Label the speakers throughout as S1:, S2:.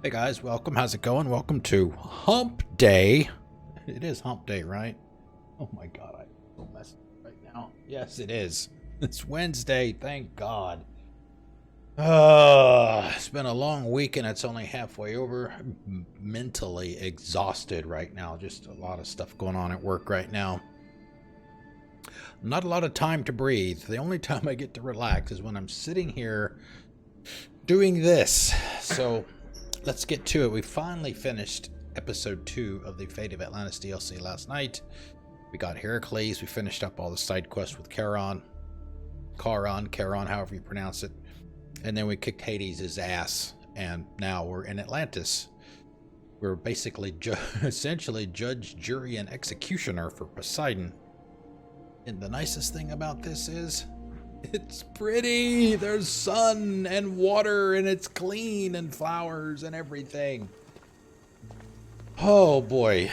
S1: Hey guys, welcome. How's it going? Welcome to Hump Day. It is Hump Day, right? Oh my god, I'm so messed up right now. Yes, it is. It's Wednesday, thank God. It's been a long week and it's only halfway over. I'm mentally exhausted right now. Just a lot of stuff going on at work right now. Not a lot of time to breathe. The only time I get to relax is when I'm sitting here doing this. So let's get to it. We finally finished episode 2 of the Fate of Atlantis DLC last night. We got Heracles. We finished up all the side quests with Charon, however you pronounce it. And then we kicked Hades' ass. And now we're in Atlantis. We're basically essentially judge, jury, and executioner for Poseidon. And the nicest thing about this is it's pretty. There's sun and water and it's clean and flowers and everything. Oh boy.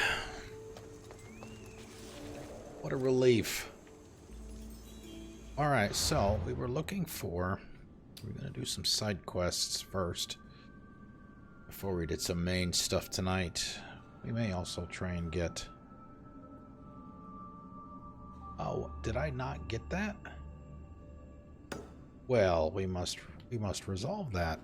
S1: What a relief. Alright, so we're going to do some side quests first before we did some main stuff tonight. We may also try and get... Oh, did I not get that? Well, we must resolve that.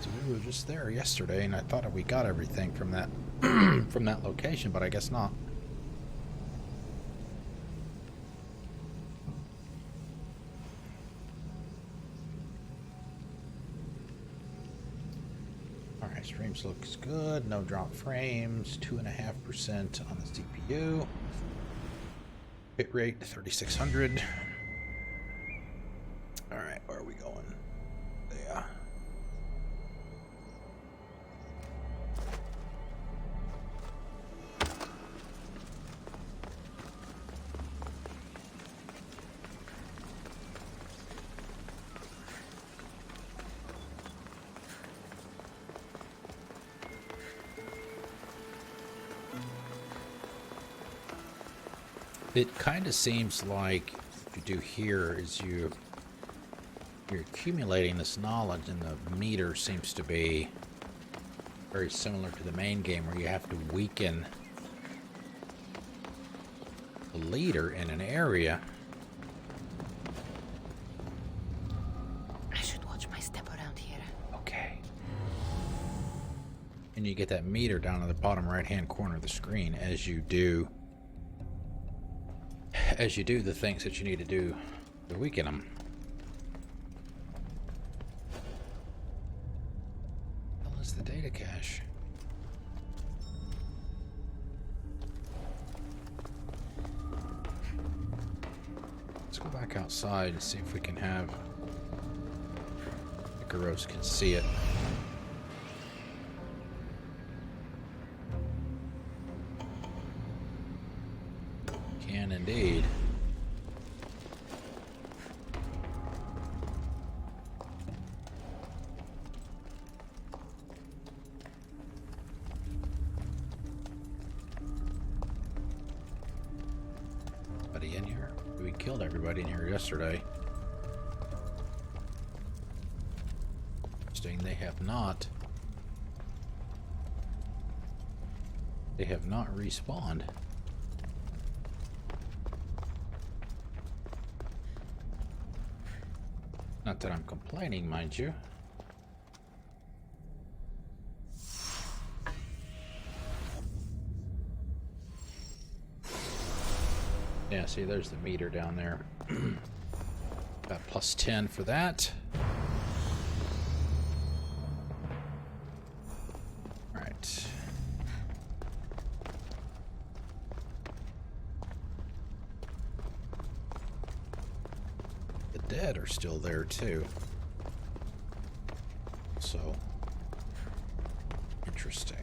S1: So we were just there yesterday, and I thought we got everything from that from that location, but I guess not. All right, streams looks good. No drop frames. 2.5% on the CPU. Hit rate 3600. All right, where are we going? Yeah. It kind of seems like what you do here is you're accumulating this knowledge, and the meter seems to be very similar to the main game, where you have to weaken the leader in an area.
S2: I should watch my step around here.
S1: Okay. And you get that meter down in the bottom right-hand corner of the screen as you do the things that you need to do to weaken them. The data cache. Let's go back outside and see if we can have Icaros can see it. Can indeed. In here. We killed everybody in here yesterday. Interesting, they have not respawned. Not that I'm complaining, mind you. Yeah, see, there's the meter down there. Got plus 10 for that. All right. The dead are still there, too. So, interesting.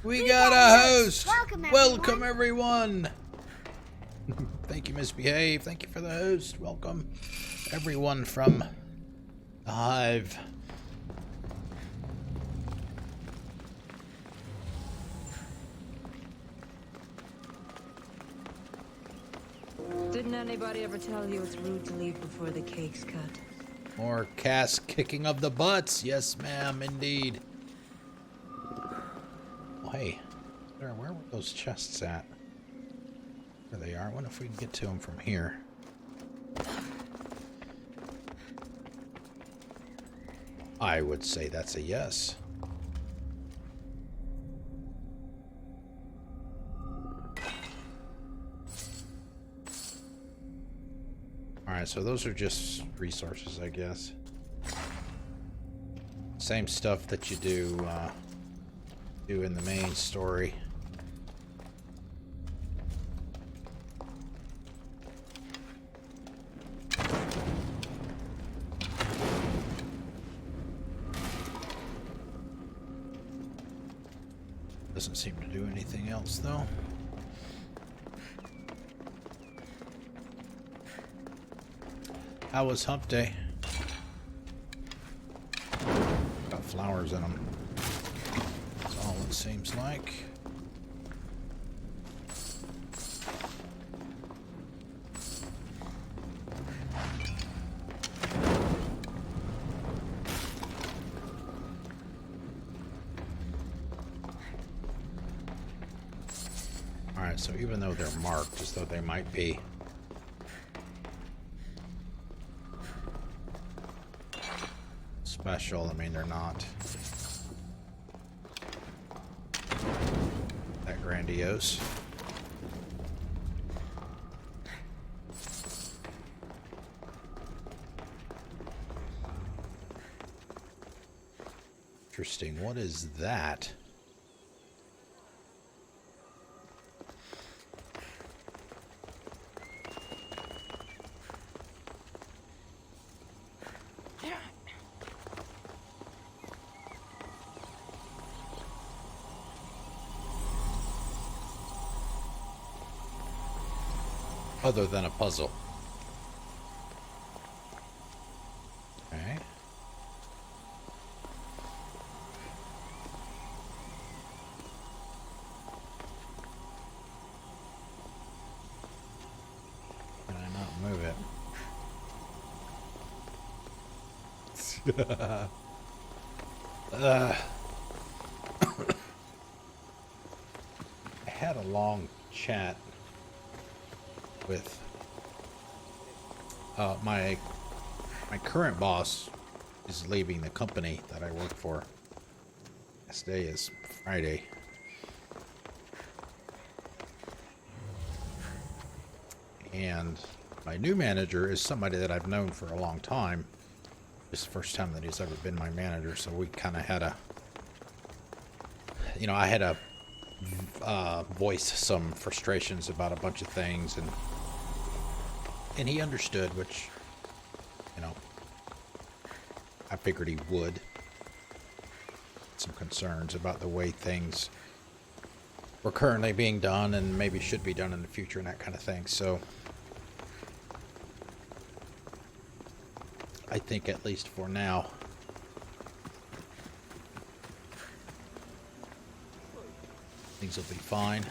S1: We got a host! Welcome everyone! Thank you, Misbehave. Thank you for the host. Welcome everyone from the Hive.
S3: Didn't anybody ever tell you it's rude to leave before the cake's cut?
S1: More Cass kicking of the butts. Yes, ma'am, indeed. Oh, hey, where were those chests at? There they are. I wonder if we can get to them from here. I would say that's a yes. Alright, so those are just resources, I guess. Same stuff that you do in the main story. Doesn't seem to do anything else, though. How was hump day? Got flowers in them. That's all it seems like. Alright, so even though they're marked as though they might be special, I mean, they're not that grandiose. Interesting. What is that? Other than a puzzle. Okay. Can I not move it? I had a long chat with my current boss is leaving the company that I work for. This day is Friday. And my new manager is somebody that I've known for a long time. It's the first time that he's ever been my manager, so we kind of had a, you know, I had to voice some frustrations about a bunch of things, and he understood, which, you know, I figured he would. Some concerns about the way things were currently being done and maybe should be done in the future and that kind of thing. So I think, at least for now, things will be fine.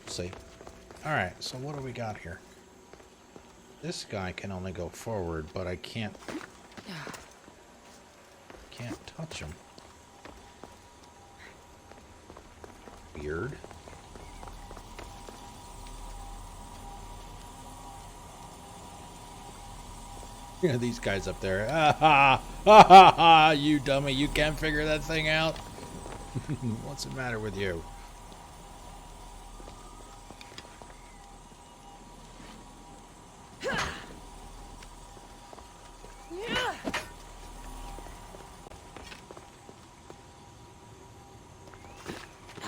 S1: See. Alright, so what do we got here? This guy can only go forward, but I can't touch him. Weird. You know, these guys up there. Ah, ha, ha, ha, you dummy, you can't figure that thing out. What's the matter with you?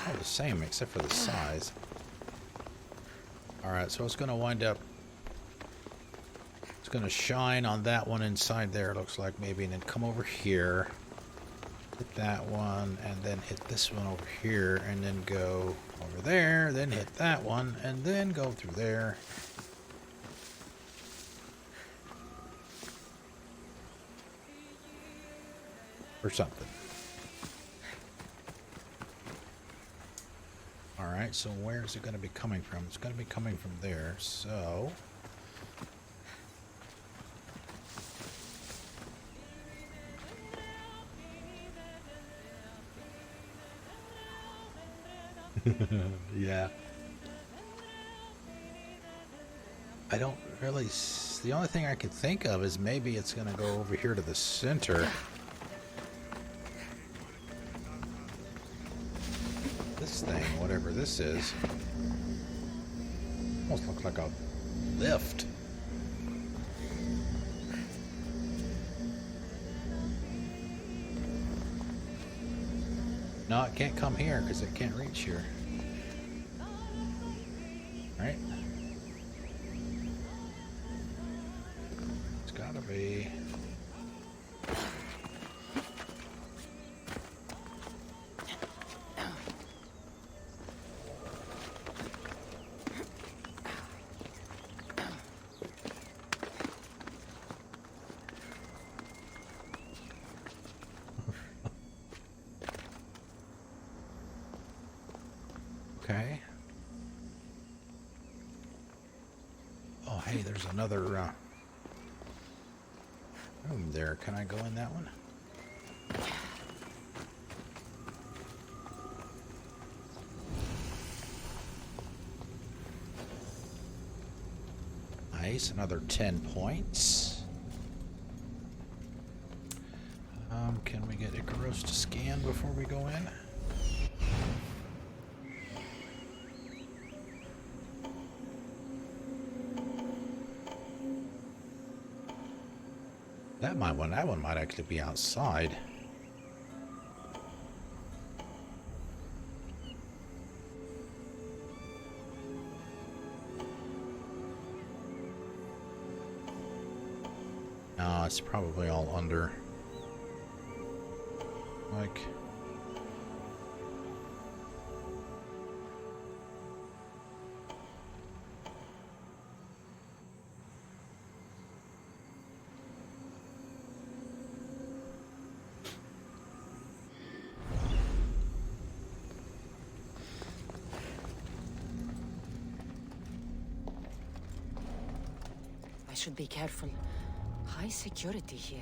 S1: All the same, except for the size. Alright, so it's going to wind up, it's going to shine on that one inside there, it looks like, maybe, and then come over here, hit that one, and then hit this one over here, and then go over there, then hit that one, and then go through there. Or something. Alright, so where is it going to be coming from? It's going to be coming from there, so... yeah. I don't really... The only thing I could think of is maybe it's going to go over here to the center. This thing, whatever this is, almost looks like a lift. No, it can't come here because it can't reach here. Right? It's gotta be. Okay. Oh, hey, there's another room there. Can I go in that one? Nice, another 10 points. Can we get Icaros to scan before we go in? That one might actually be outside. No, it's probably all under. Like...
S2: I should be careful. High security here.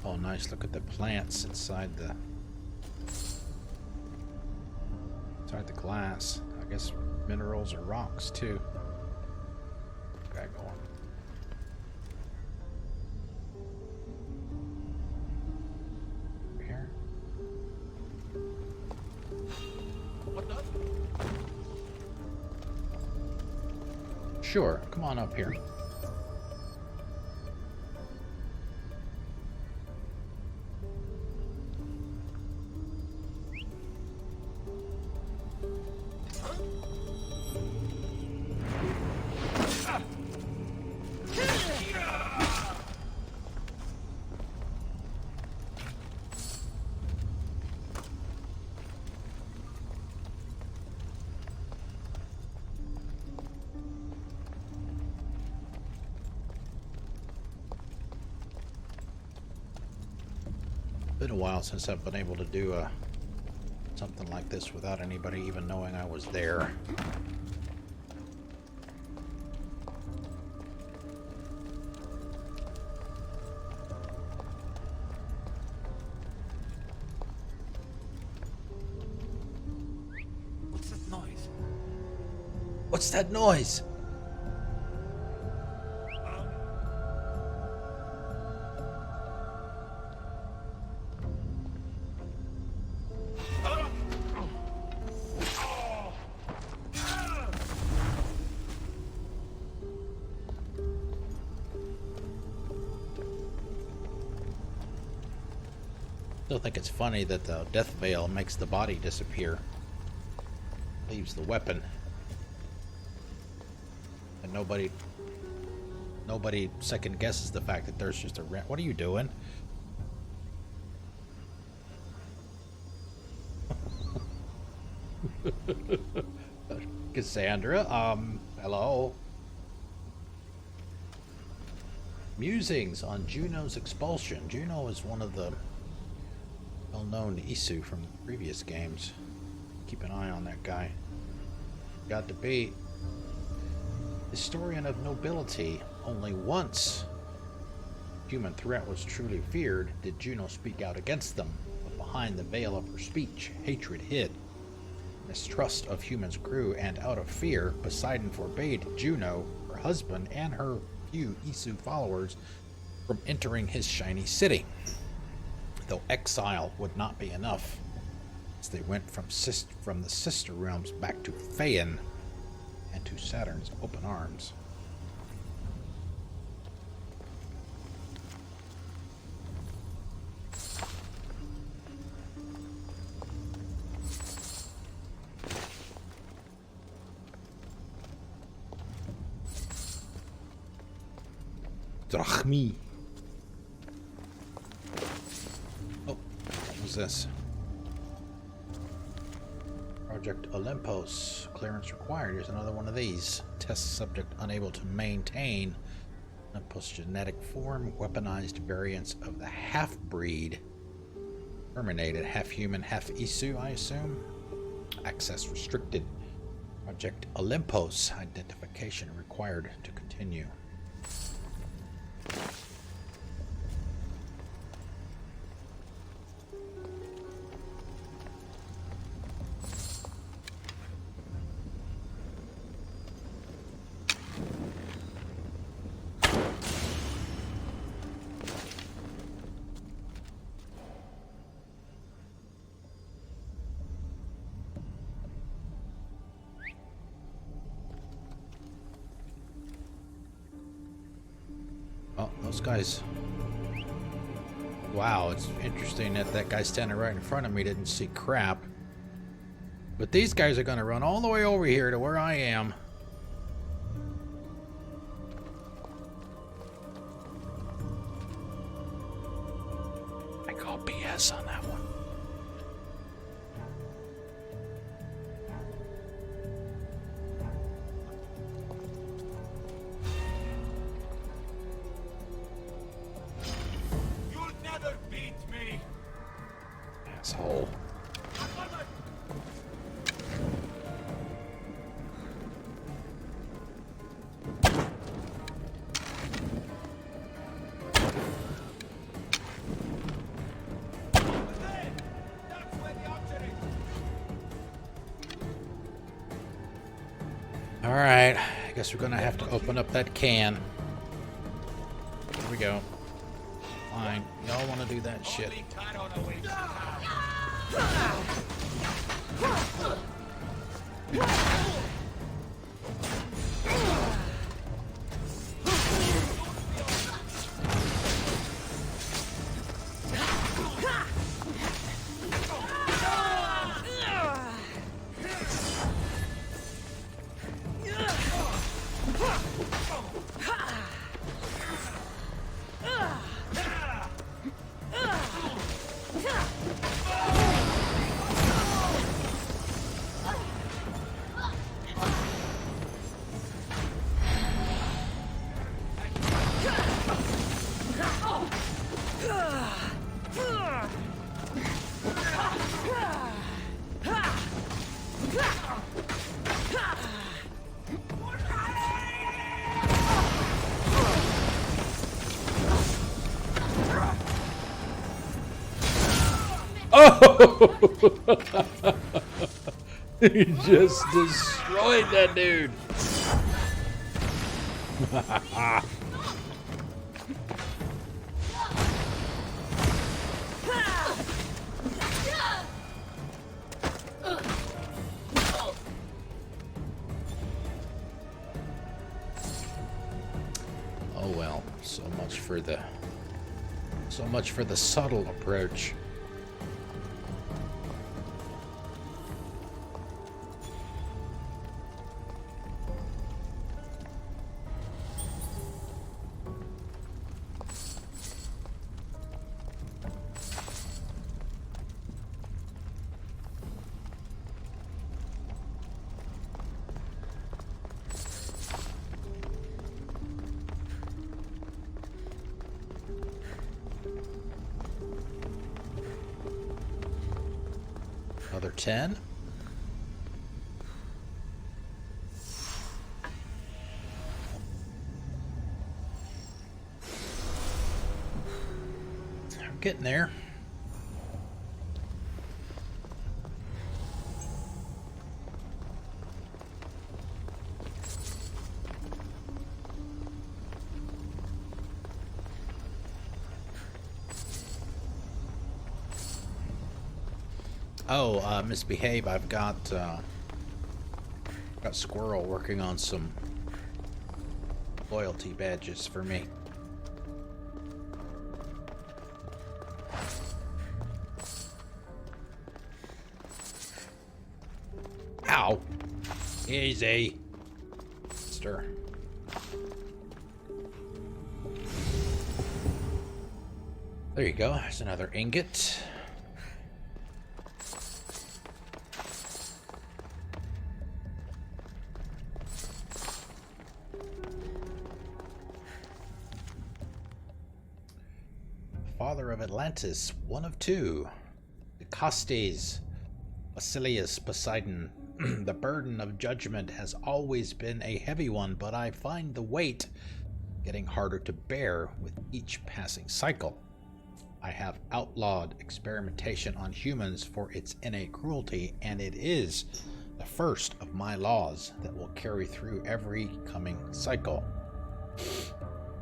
S1: Oh, nice. Look at the plants inside the glass. I guess minerals or rocks too. Okay, go on. Over here. What the? Sure, come on up here. Been a while since I've been able to do something like this without anybody even knowing I was there. What's that noise? What's that noise? I think it's funny that the death veil makes the body disappear, leaves the weapon, and nobody second guesses the fact that there's just a rent. What are you doing? Cassandra. Hello. Musings on Juno's expulsion. Juno is one of the well-known Isu from the previous games. Keep an eye on that guy. Got to be historian of nobility. Only once human threat was truly feared did Juno speak out against them. But behind the veil of her speech, hatred hid. Mistrust of humans grew, and out of fear, Poseidon forbade Juno, her husband, and her few Isu followers from entering his shiny city. Though exile would not be enough, as they went from the sister realms back to Phaeon and to Saturn's open arms. Drachmi. Oh, what was this? Project Olympus. Clearance required. Here's another one of these. Test subject unable to maintain Olympus genetic form. Weaponized variants of the half-breed. Terminated. Half human, half Isu, I assume. Access restricted. Project Olympus. Identification required to continue. Oh, those guys. Wow, it's interesting that that guy standing right in front of me didn't see crap. But these guys are going to run all the way over here to where I am. I call BS on that one. Asshole. Alright, I guess we're gonna have to open up that can. Here we go. Fine. Y'all wanna do that shit. Oh! He just destroyed that dude. Oh well, so much for the subtle approach. another 10. I'm getting there. Oh, misbehave. I've got Squirrel working on some loyalty badges for me. Ow! Easy, Mister. There you go. There's another ingot. Father of Atlantis, one of two. Decastes, Basilius, Poseidon. The burden of judgment has always been a heavy one, but I find the weight getting harder to bear with each passing cycle. I have outlawed experimentation on humans for its innate cruelty, and it is the first of my laws that will carry through every coming cycle.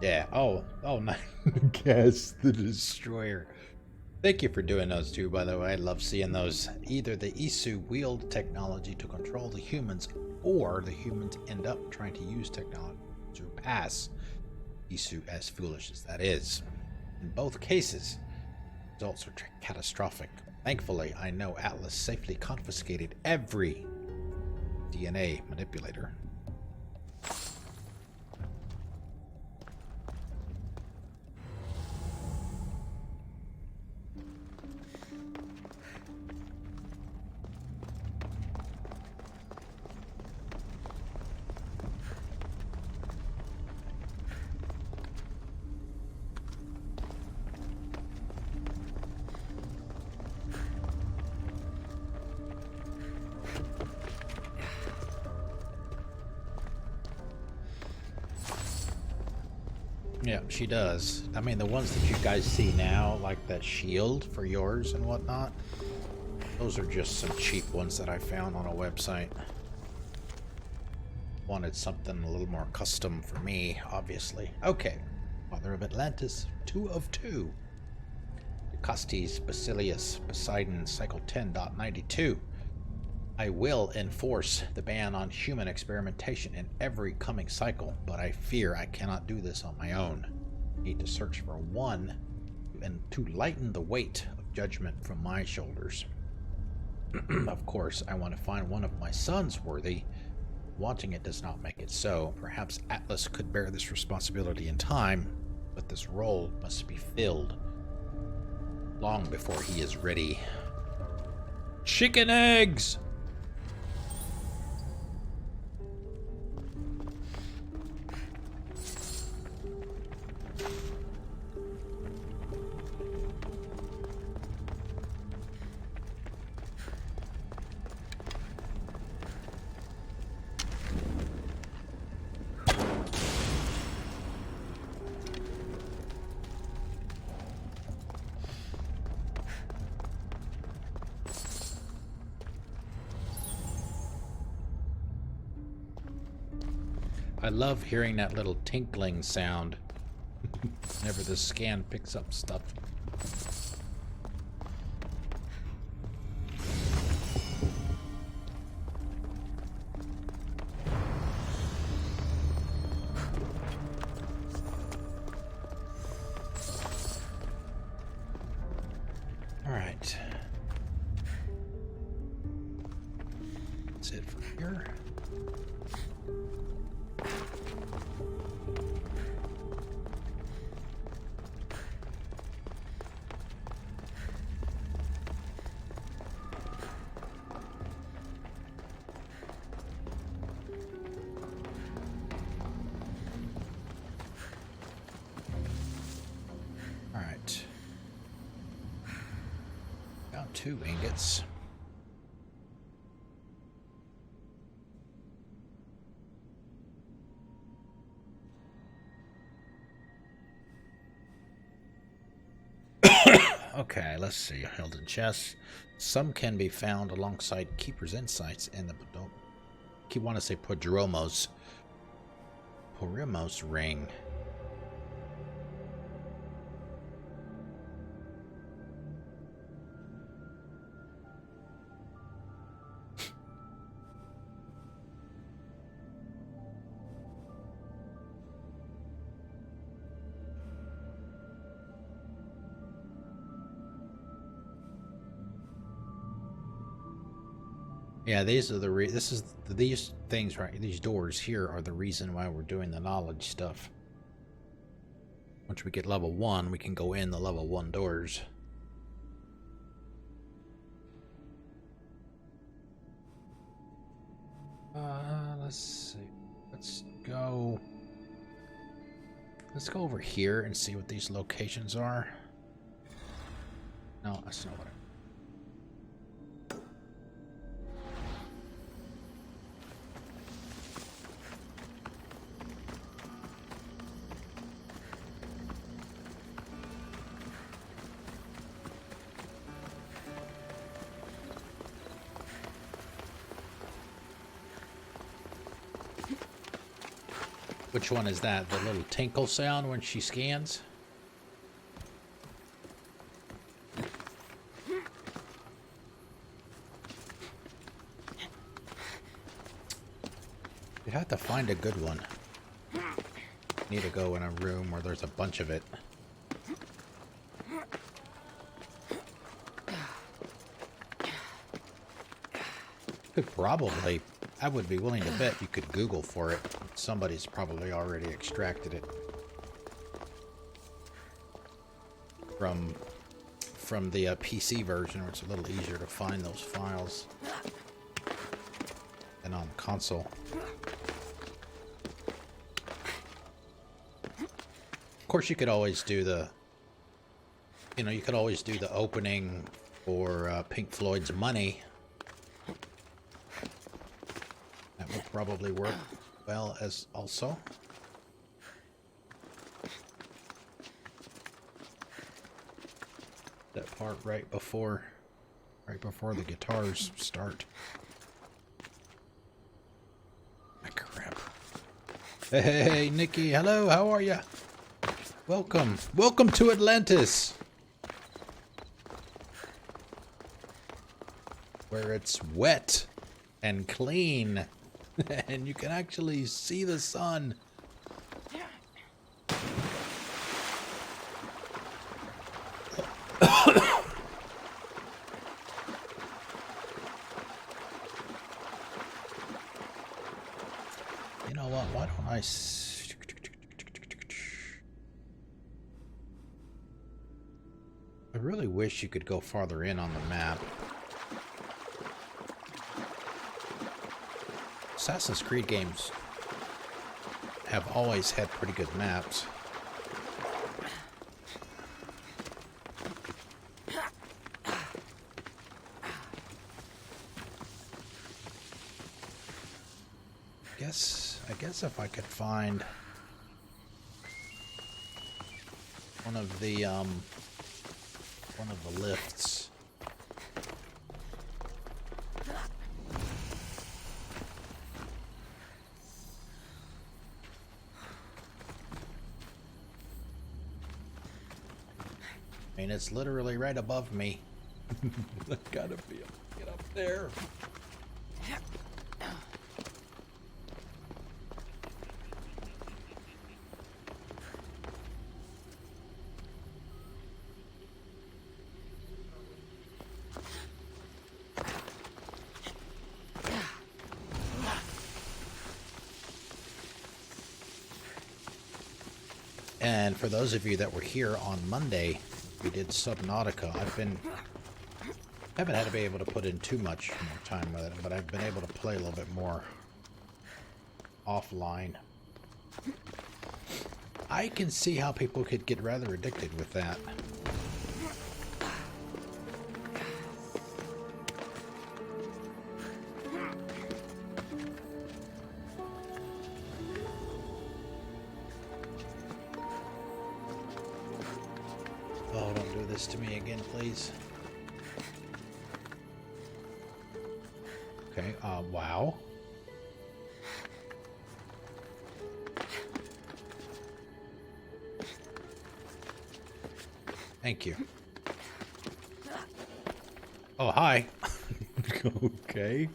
S1: Yeah, oh, nice. Guess the Destroyer. Thank you for doing those two, by the way. I love seeing those. Either the Isu wield technology to control the humans, or the humans end up trying to use technology to pass Isu, as foolish as that is. In both cases, results are catastrophic. Thankfully, I know Atlas safely confiscated every DNA manipulator. Yeah, she does. I mean, the ones that you guys see now, like that shield for yours and whatnot, those are just some cheap ones that I found on a website. Wanted something a little more custom for me, obviously. Okay. Father of Atlantis, 2 of 2. Decastes, Basilius, Poseidon, Cycle 10.92. I will enforce the ban on human experimentation in every coming cycle, but I fear I cannot do this on my own. I need to search for one and to lighten the weight of judgment from my shoulders. Of course, I want to find one of my sons worthy. Wanting it does not make it so. Perhaps Atlas could bear this responsibility in time, but this role must be filled long before he is ready. Chicken eggs! I love hearing that little tinkling sound whenever the scan picks up stuff. All right. That's it from here. All right. Got 2 ingots. Okay, let's see. Held in chests. Some can be found alongside Keeper's Insights in the... Don't keep want to say Porimos ring. Yeah, these are these things right. These doors here are the reason why we're doing the knowledge stuff. Once we get level 1, we can go in the level 1 doors. Let's see. Let's go over here and see what these locations are. No, that's not what Which one is that? The little tinkle sound when she scans? You have to find a good one. Need to go in a room where there's a bunch of it. Could probably, I would be willing to bet you could Google for it. Somebody's probably already extracted it from the PC version, where it's a little easier to find those files than on console. Of course, you could always do the, you could always do the opening for Pink Floyd's Money. That would probably work well as also. That part right before the guitars start. Ah, crap. Hey, Nikki, hello, how are ya? Welcome to Atlantis, where it's wet and clean. And you can actually see the sun. You know what? Why don't I... I really wish you could go farther in on the map. Assassin's Creed games have always had pretty good maps. I guess if I could find one of the lifts. I mean, it's literally right above me. I gotta be able to get up there. And for those of you that were here on Monday, we did Subnautica. Haven't had to be able to put in too much more time with it, but I've been able to play a little bit more offline. I can see how people could get rather addicted with that. Oh, don't do this to me again, please? Okay, wow. Thank you. Oh, hi. Okay.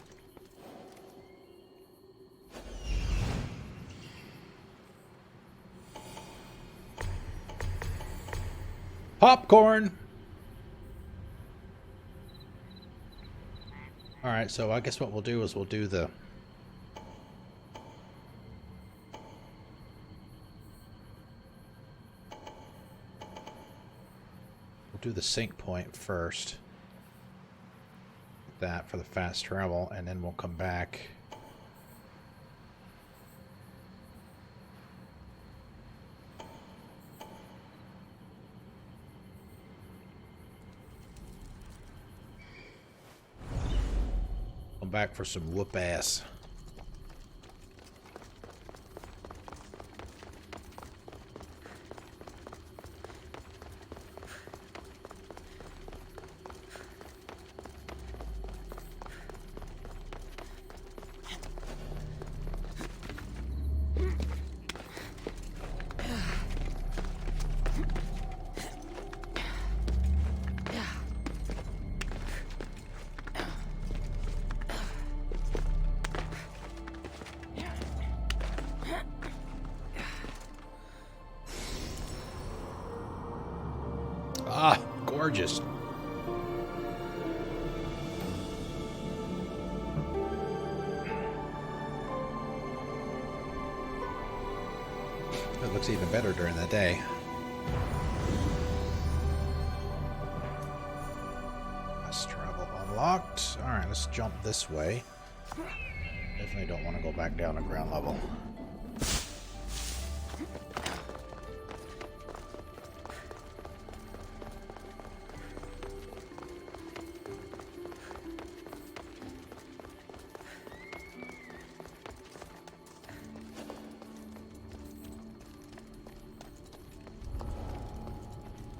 S1: Popcorn! Alright, so I guess what we'll do is we'll do the... We'll do the sync point first. That for the fast travel, and then we'll come back. Come back for some whoop ass. Ah, gorgeous. It looks even better during the day. Fast travel unlocked. Alright, let's jump this way. Definitely don't want to go back down to ground level.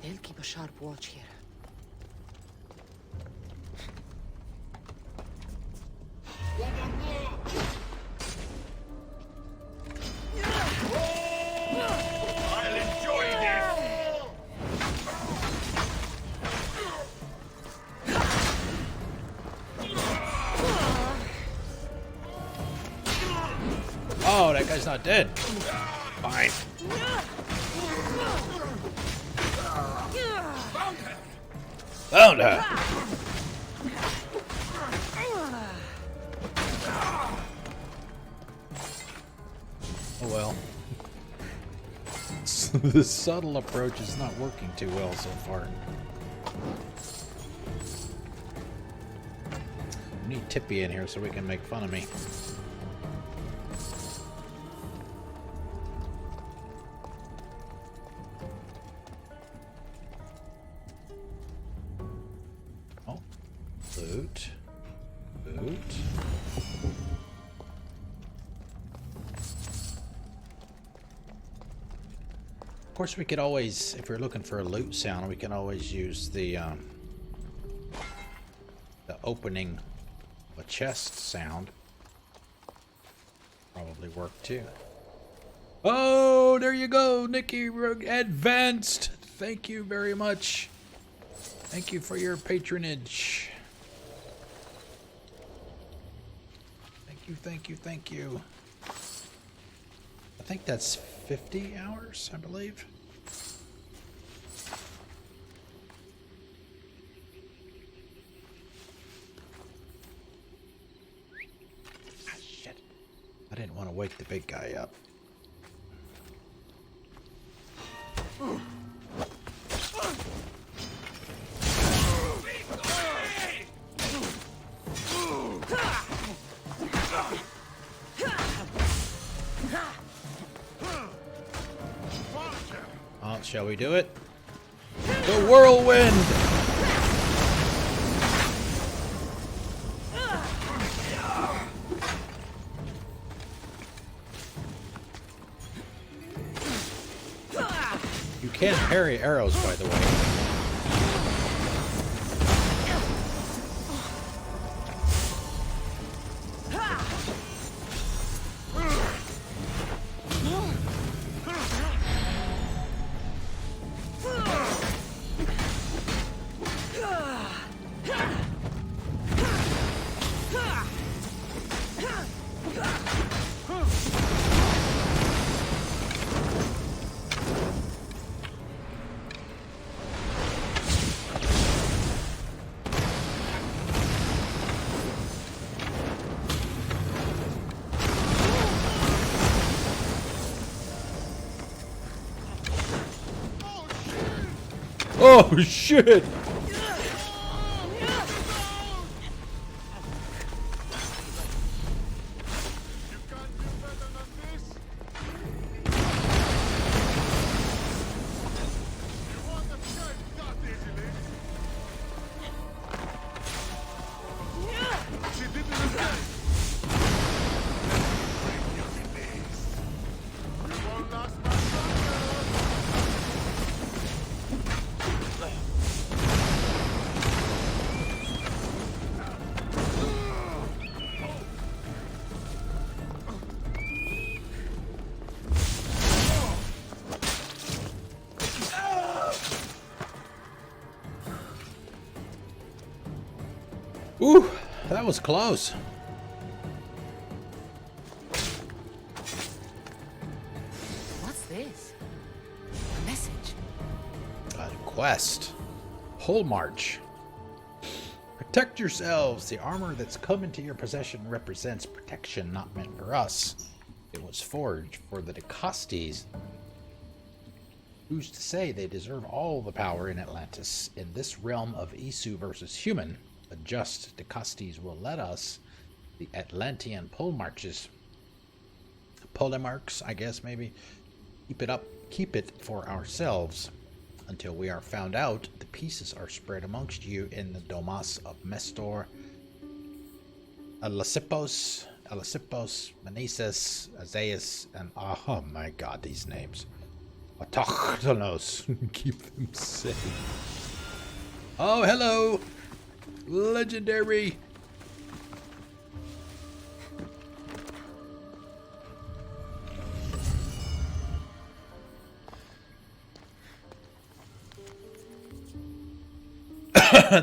S2: They'll keep a sharp watch here.
S4: I'll enjoy this!
S1: Oh, that guy's not dead. Fine. Found her. Oh well. The subtle approach is not working too well so far. We need Tippy in here so we can make fun of me. Oh, loot. Loot. Of course, we could always, if we're looking for a loot sound, we can always use the opening of a chest sound. Probably work too. Oh, there you go, Nikki Advanced. Thank you very much. Thank you for your patronage. Thank you, thank you, thank you. I think that's 50 hours, I believe. Ah, shit. I didn't want to wake the big guy up. Shall we do it? The whirlwind! You can parry arrows, by the way. Oh, shit! Ooh, that was close.
S2: What's this? A message.
S1: A quest. Whole march. Protect yourselves. The armor that's come into your possession represents protection not meant for us. It was forged for the Decastes. Who's to say they deserve all the power in Atlantis? In this realm of Isu versus human, the just Decastes will let us, the Atlantean polemarches, polemarchs, I guess maybe, keep it for ourselves. Until we are found out, the pieces are spread amongst you in the domas of Mestor, Alasippos, Meneses, Azaeus, and oh my god, these names. Autochtonos. Keep them safe. Oh, hello! Legendary!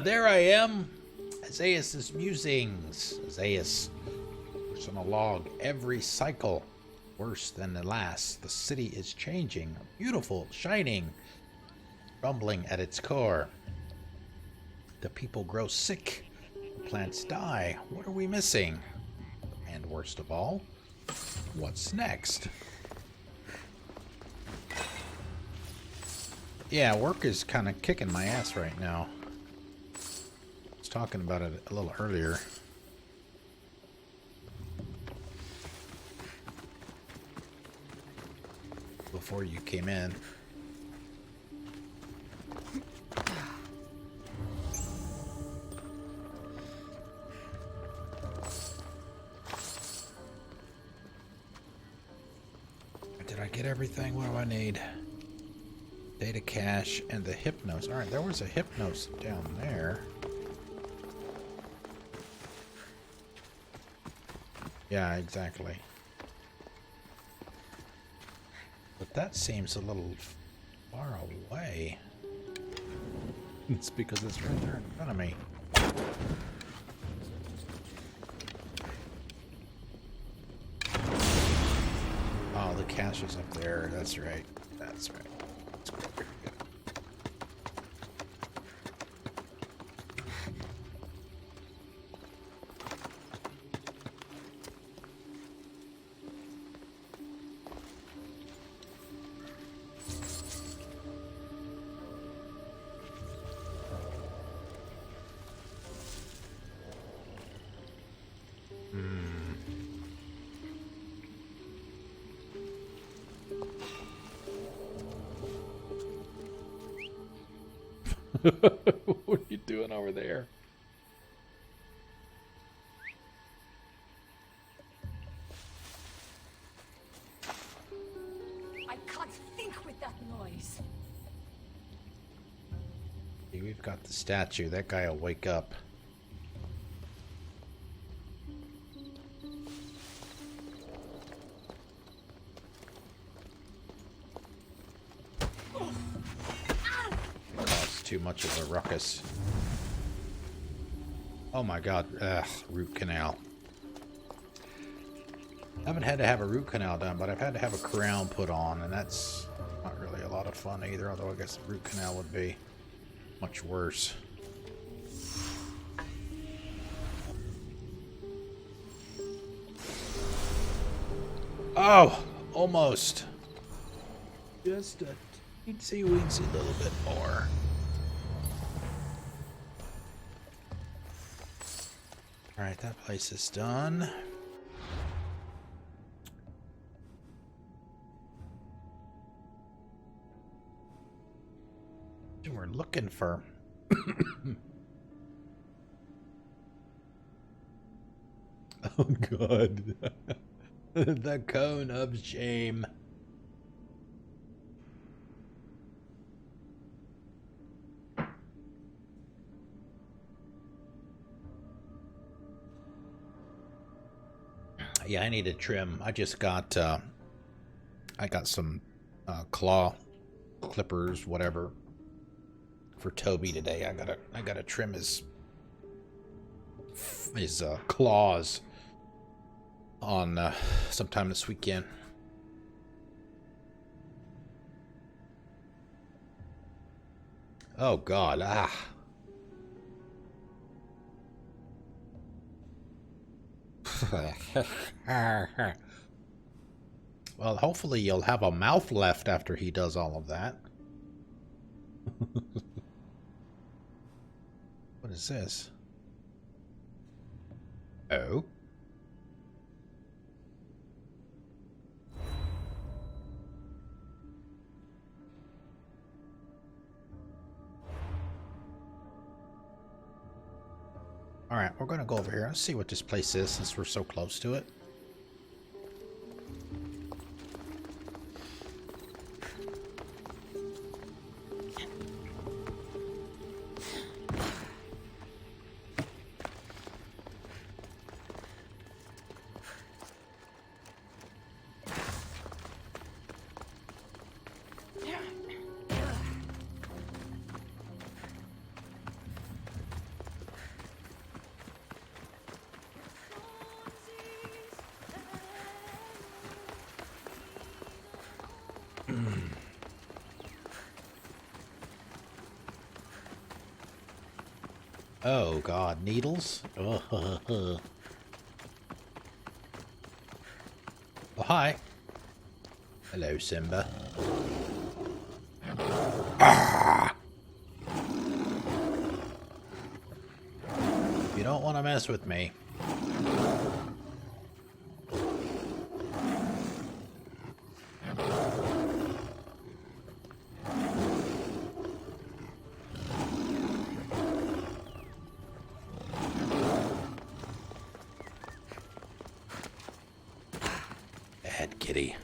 S1: There I am. Azaeus' musings. Azaeus puts on a log every cycle. Worse than the last. The city is changing. Beautiful, shining, rumbling at its core. The people grow sick. The plants die. What are we missing? And worst of all, what's next? Yeah, work is kind of kicking my ass right now. I was talking about it a little earlier. Before you came in. Did I get everything? What do I need? Data cache and the hypnos. Alright, there was a hypnos down there. Yeah, exactly. But that seems a little far away. It's because it's right there in front of me. Oh, the cache is up there. That's right. That's right. That's right. What are you doing over there?
S2: I can't think with that noise.
S1: Hey, we've got the statue. That guy will wake up. Too much of a ruckus. Oh my god. Ugh, root canal. I haven't had to have a root canal done, but I've had to have a crown put on, and that's not really a lot of fun either, although I guess the root canal would be much worse. Oh! Almost. Just a teensy-weensy little bit more. Alright, that place is done. We're looking for... Oh god. The cone of shame. Yeah, I need to trim. I just got I got some claw clippers, whatever, for Toby today. I gotta trim his claws on sometime this weekend. Oh god, Well, hopefully you'll have a mouth left after he does all of that. What is this? Oh? Alright, we're gonna go over here and see what this place is since we're so close to it. Oh god, needles? Oh, hi. Hello, Simba. Ah! You don't want to mess with me. Bad kitty.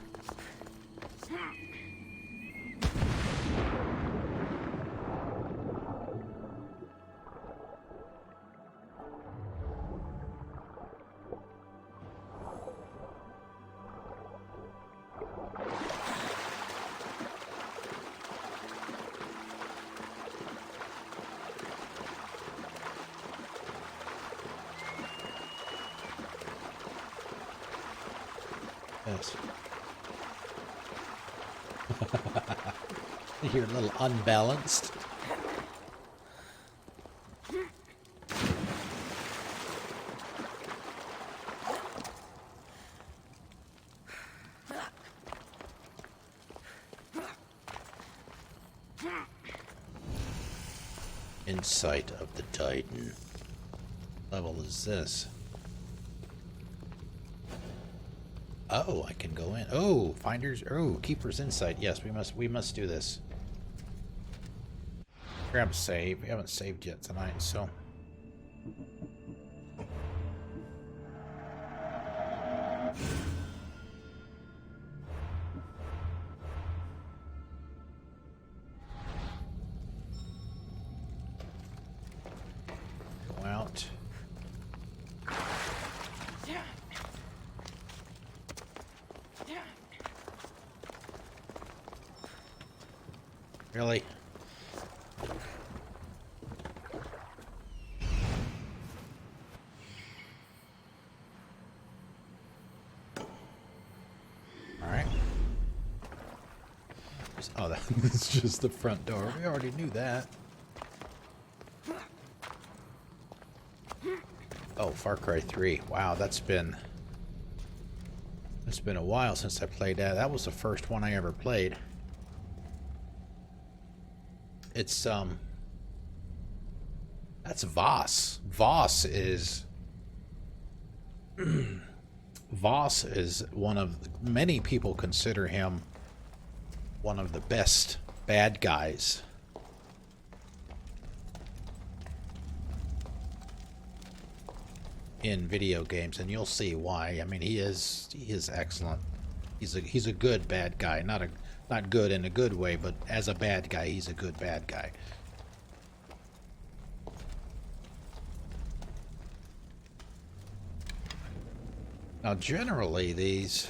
S1: Yes. You're a little unbalanced. Insight of the Titan. What level is this? Oh, I can go in. Oh, finders. Oh, keeper's insight. Yes, we must do this. Grab a save. We haven't saved yet tonight, so. Go out. Really? Alright. Oh, that's just the front door. We already knew that. Oh, Far Cry 3. Wow, it's been a while since I played that. That was the first one I ever played. It's that's Voss. Voss is Voss is one of many people consider him one of the best bad guys. In video games, and you'll see why. I mean, he is excellent. He's a good bad guy, not good in a good way, but as a bad guy, he's a good bad guy. Now, generally, these...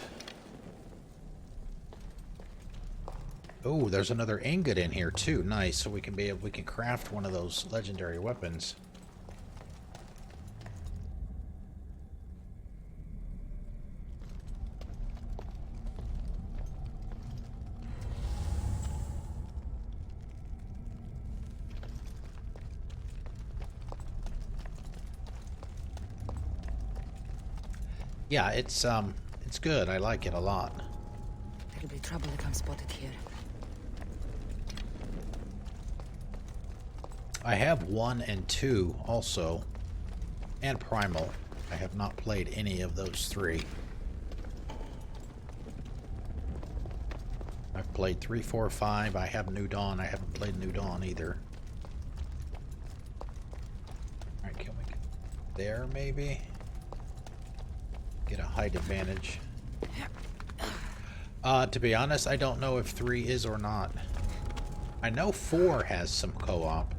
S1: Oh, there's another ingot in here too. Nice. So we can craft one of those legendary weapons. Yeah, it's good. I like it a lot.
S2: There'll be trouble if I'm spotted here.
S1: I have 1 and 2 also, and Primal. I have not played any of those 3. I've played 3, 4, 5. I have New Dawn. I haven't played New Dawn either. Alright, can we get there maybe? Get a height advantage. To be honest, I don't know if 3 is or not. I know 4 has some co-op.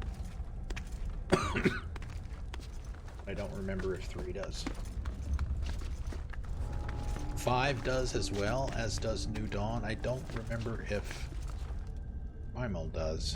S1: I don't remember if 3 does. 5 does as well, as does New Dawn. I don't remember if Primal does.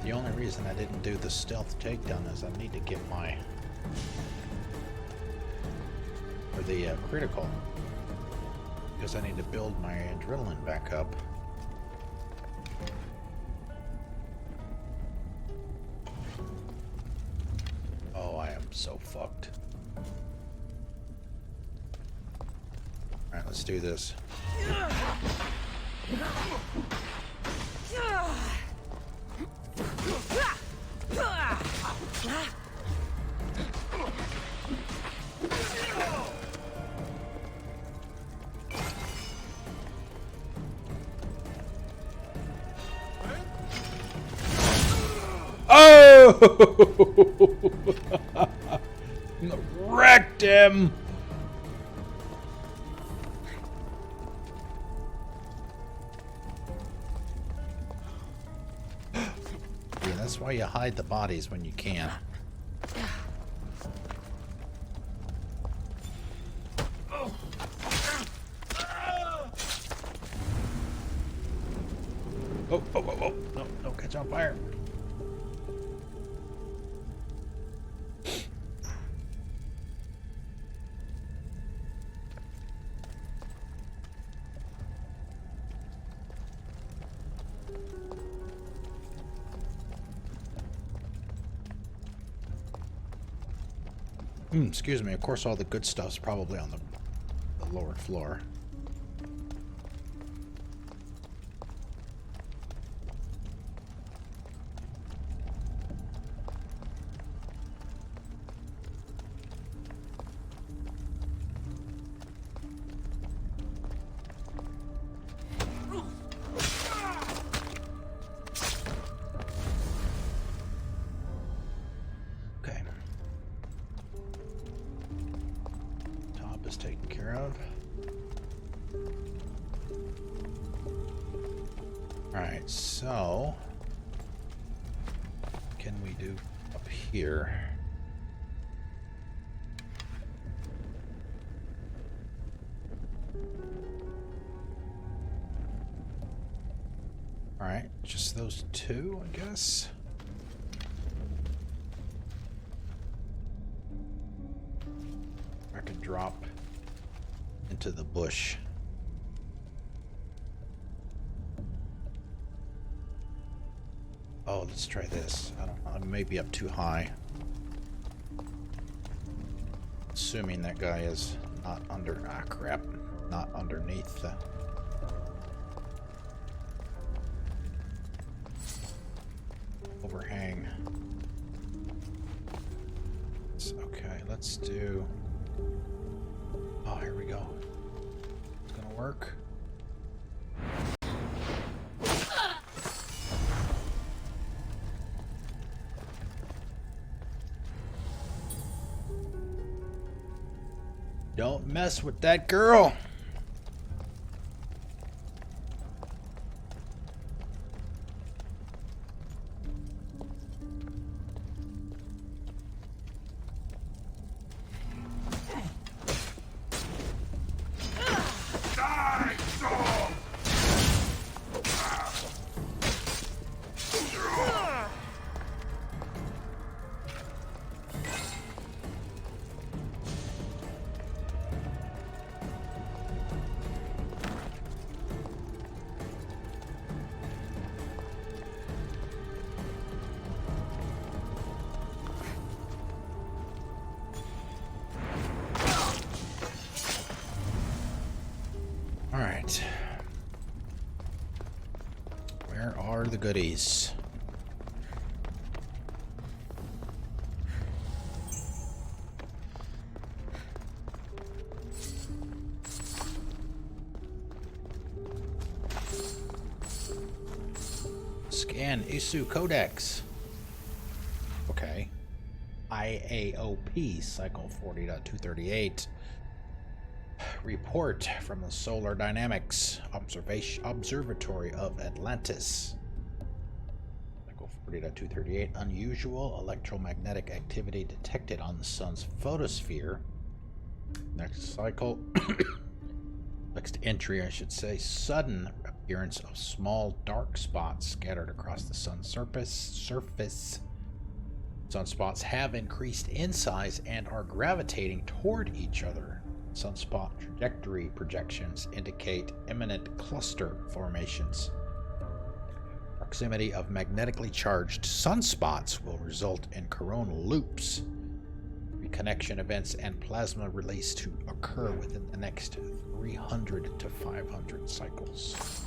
S1: The only reason I didn't do the stealth takedown is I need to get my... or the critical. Because I need to build my adrenaline back up. Oh, I am so fucked. Alright, let's do this. Oh! Wrecked him! Yeah, that's why you hide the bodies when you can. Oh, oh, oh, oh. No, don't catch on fire. Excuse me, of course all the good stuff's probably on the lower floor. Taken care of. Alright, so what can we do up here? Alright, just those two, I guess. I can drop into the bush. Oh, let's try this. I don't know, I may be up too high. Assuming that guy is not under... Ah, crap. Not underneath the... overhang. Okay, let's do... Oh, here we go. It's gonna work. Don't mess with that girl. Alright. Where are the goodies? Scan issue codex. Okay. IAOP cycle 40.238. Report from the Solar Dynamics Observatory of Atlantis. Cycle 40.238. Unusual electromagnetic activity detected on the sun's photosphere. Next cycle. Next entry, I should say. Sudden appearance of small dark spots scattered across the sun's surface. Sunspots have increased in size and are gravitating toward each other. Sunspot trajectory projections indicate imminent cluster formations. Proximity of magnetically charged sunspots will result in coronal loops. Reconnection events and plasma release to occur within the next 300 to 500 cycles.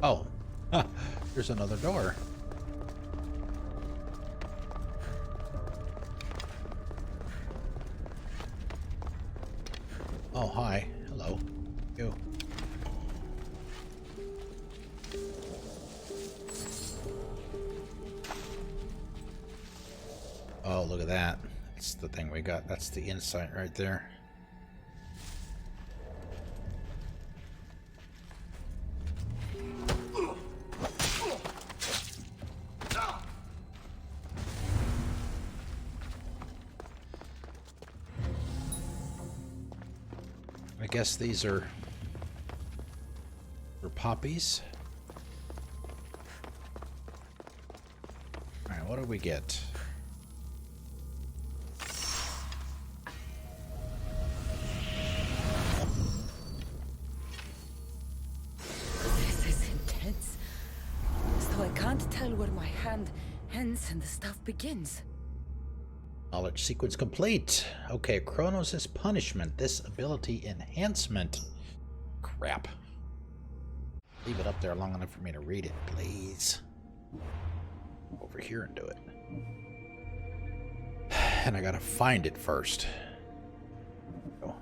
S1: Oh, huh, there's another door. Oh, hi. Hello. You. Oh, look at that. That's the thing we got. That's the insight right there. I guess these are for poppies. Alright, what do we get?
S2: This is intense. So I can't tell where my hand ends and the stuff begins.
S1: Knowledge sequence complete. Okay, Kronos' punishment. This ability enhancement. Crap. Leave it up there long enough for me to read it, please. Over here and do it. And I gotta find it first. Oh.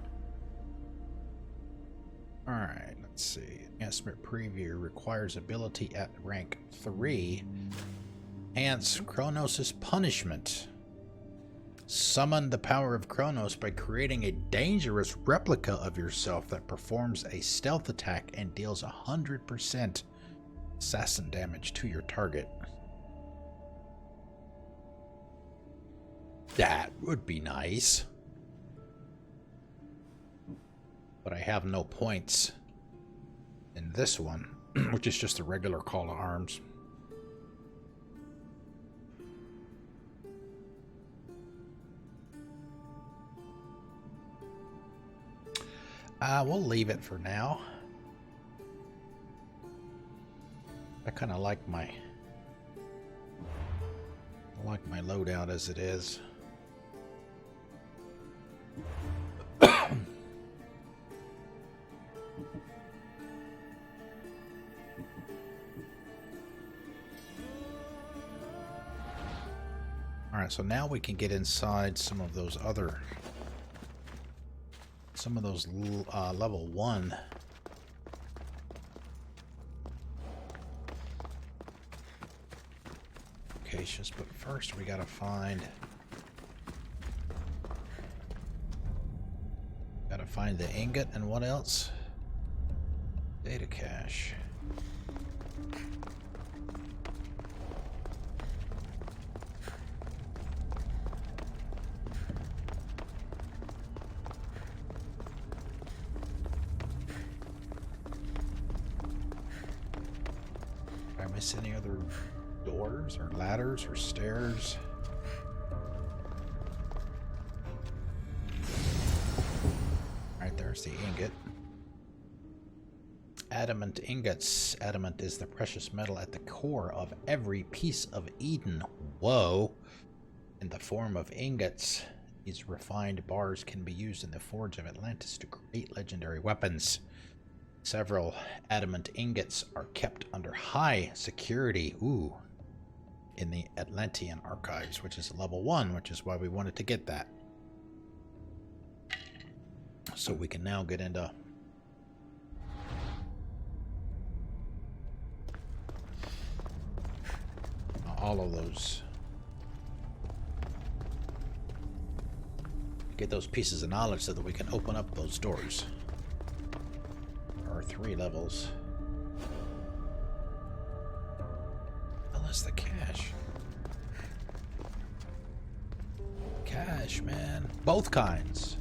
S1: Alright, let's see. Enhancement preview requires ability at rank 3. Enhance Kronos' punishment. Summon the power of Kronos by creating a dangerous replica of yourself that performs a stealth attack and deals 100% assassin damage to your target. That would be nice. But I have no points in this one, which is just a regular call to arms. We'll leave it for now. I kind of like my loadout as it is. Alright, so now we can get inside some of those level 1 locations, but first we gotta find the ingot, and what else? Data cache. Any other doors or ladders or stairs? Alright, there's the ingot. Adamant ingots. Adamant is the precious metal at the core of every piece of Eden. Whoa! In the form of ingots, these refined bars can be used in the Forge of Atlantis to create legendary weapons. Several adamant ingots are kept under high security, in the Atlantean archives, which is level 1, which is why we wanted to get that. So we can now get into all of those. Get those pieces of knowledge so that we can open up those doors. 3 levels. Unless the cache. Cache, man. Both kinds.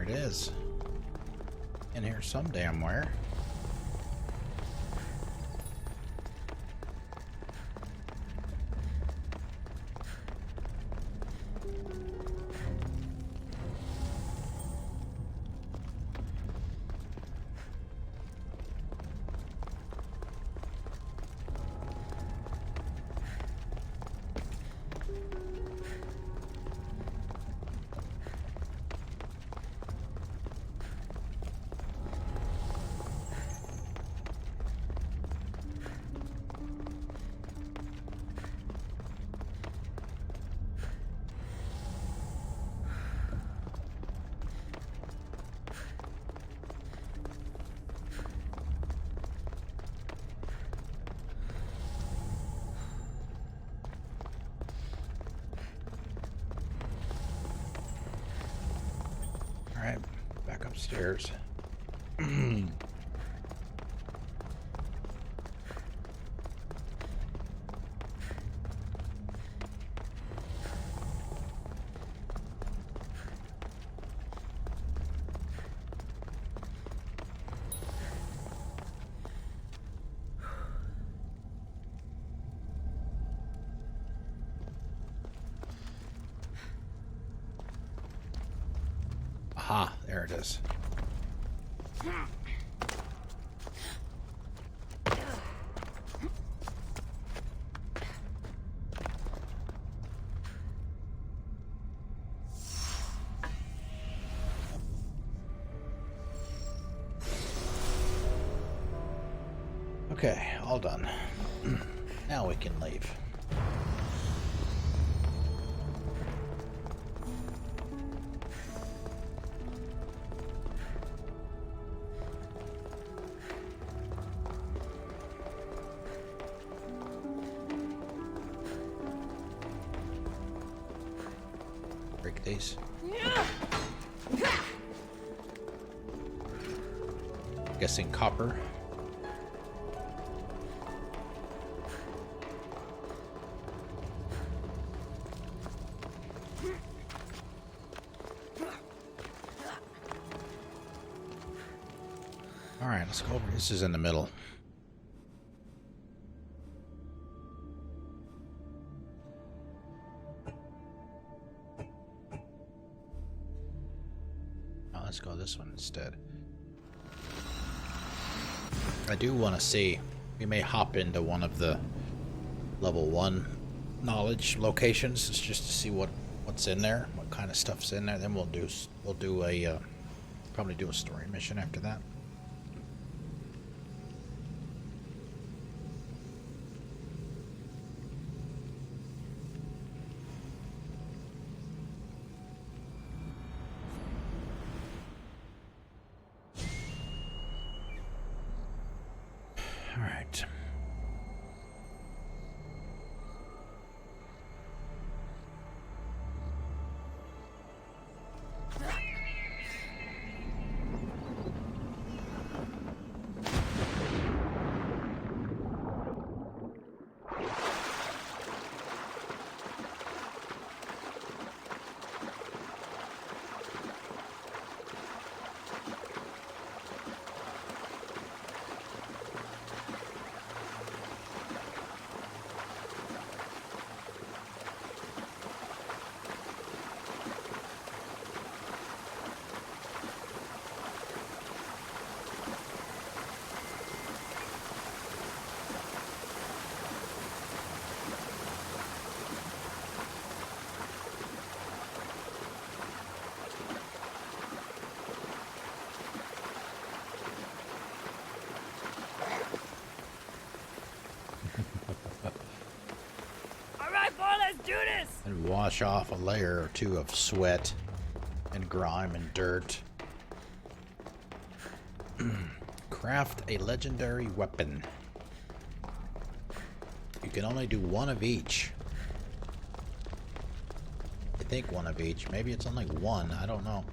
S1: It is in here some damn where. Stairs. Aha, there it is. Okay, all done. Now we can leave. Break these. Guessing copper. All right, let's go over. This is in the middle. Oh, let's go this one instead. I do want to see. We may hop into one of the level 1 knowledge locations just to see what's in there, what kind of stuff's in there. Then we'll do a probably do a story mission after that. All right. And wash off a layer or two of sweat and grime and dirt. Craft a legendary weapon. You can only do one of each. I think one of each. Maybe it's only one. I don't know.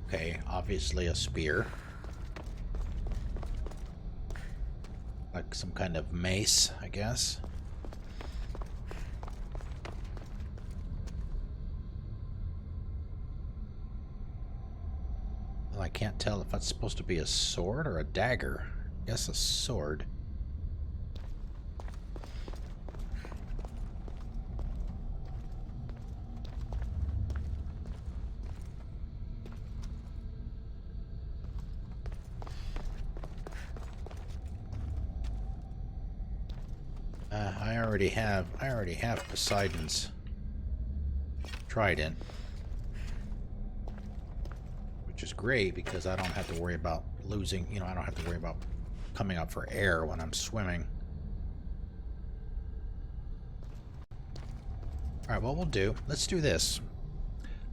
S1: Okay, obviously a spear. Like some kind of mace, I guess. Well, I can't tell if that's supposed to be a sword or a dagger. I guess a sword. I already have Poseidon's trident, which is great because I don't have to worry about losing, I don't have to worry about coming up for air when I'm swimming. Alright, what we'll do, let's do this.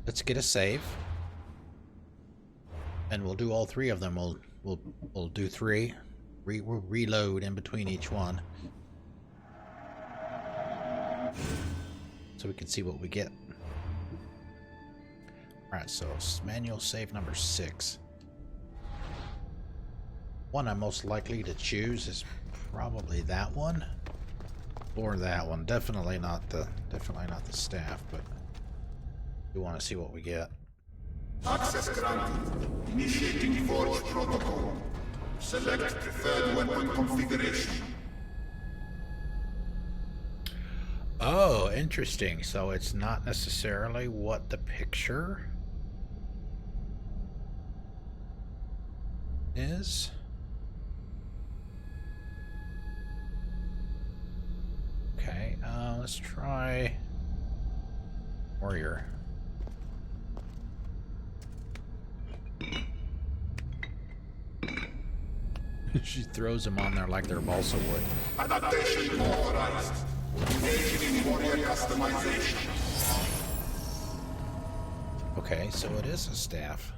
S1: Let's get a save. And we'll do all three of them. We'll do three. We'll reload in between each one. So we can see what we get. Alright, so manual save number 6. One I'm most likely to choose is probably that one. Or that one. Definitely not the staff, but we want to see what we get.
S5: Access granted. Initiating Forge protocol. Select preferred weapon configuration.
S1: Oh, interesting. So it's not necessarily what the picture is. Okay, let's try Warrior. She throws them on there like they're balsa wood.
S5: Adaptation authorized. Engaging in warrior customization.
S1: Okay, so it is a staff.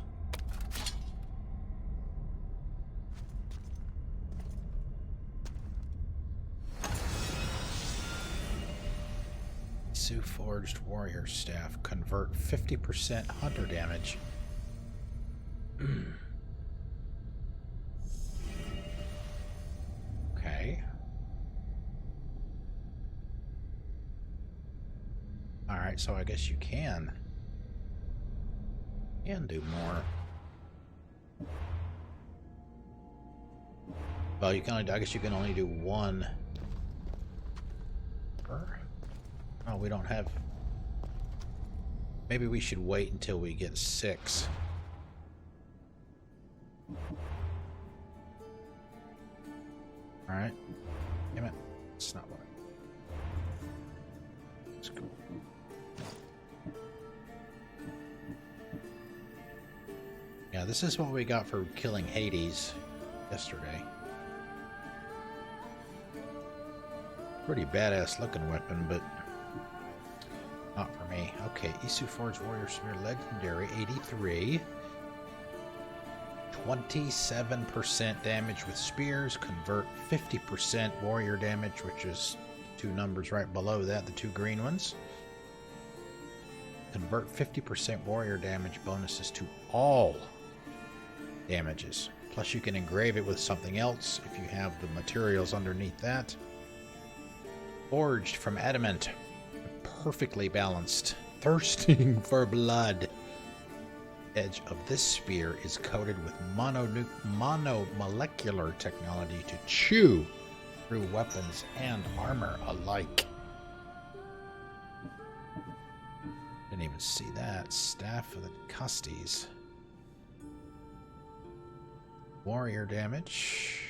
S1: Sioux Forged Warrior Staff. Convert 50% hunter damage. Okay. Alright, so I guess you can do more. Well, you can only, I guess you can only do one per. Oh, we don't have. Maybe we should wait until we get 6. Alright. Damn it. It's not what. Let's go. Yeah, this is what we got for killing Hades yesterday. Pretty badass looking weapon, but not for me. Okay, Isu Forge Warrior Spear Legendary 83. 27% damage with spears. Convert 50% warrior damage, which is 2 numbers right below that, the 2 green ones. Convert 50% warrior damage bonuses to all damages. Plus you can engrave it with something else if you have the materials underneath that. Forged from adamant. Perfectly balanced. Thirsting for blood. Edge of this spear is coated with monomolecular technology to chew through weapons and armor alike. Didn't even see that. Staff of the Custies. Warrior damage.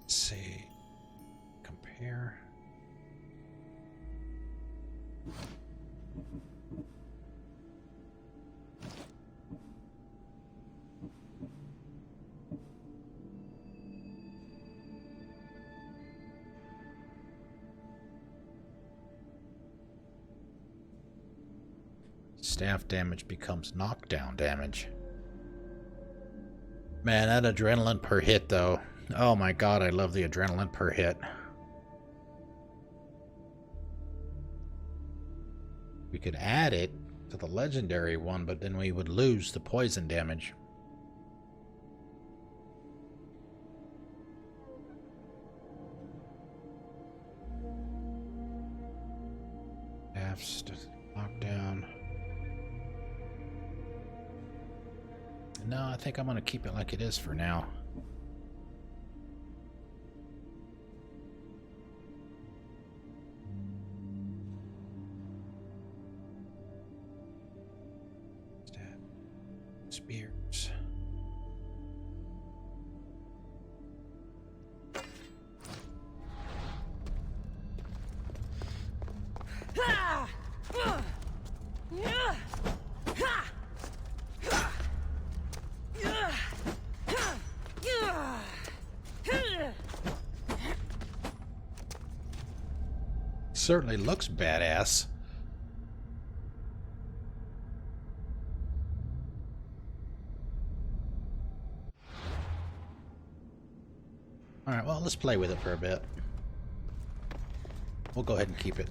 S1: Let's see. Compare. Staff damage becomes knockdown damage. Man, that adrenaline per hit, though. Oh my god, I love the adrenaline per hit. We could add it to the legendary one, but then we would lose the poison damage. Staffs to knockdown. No, I think I'm going to keep it like it is for now. Spears. Certainly looks badass. Alright, well, let's play with it for a bit. We'll go ahead and keep it.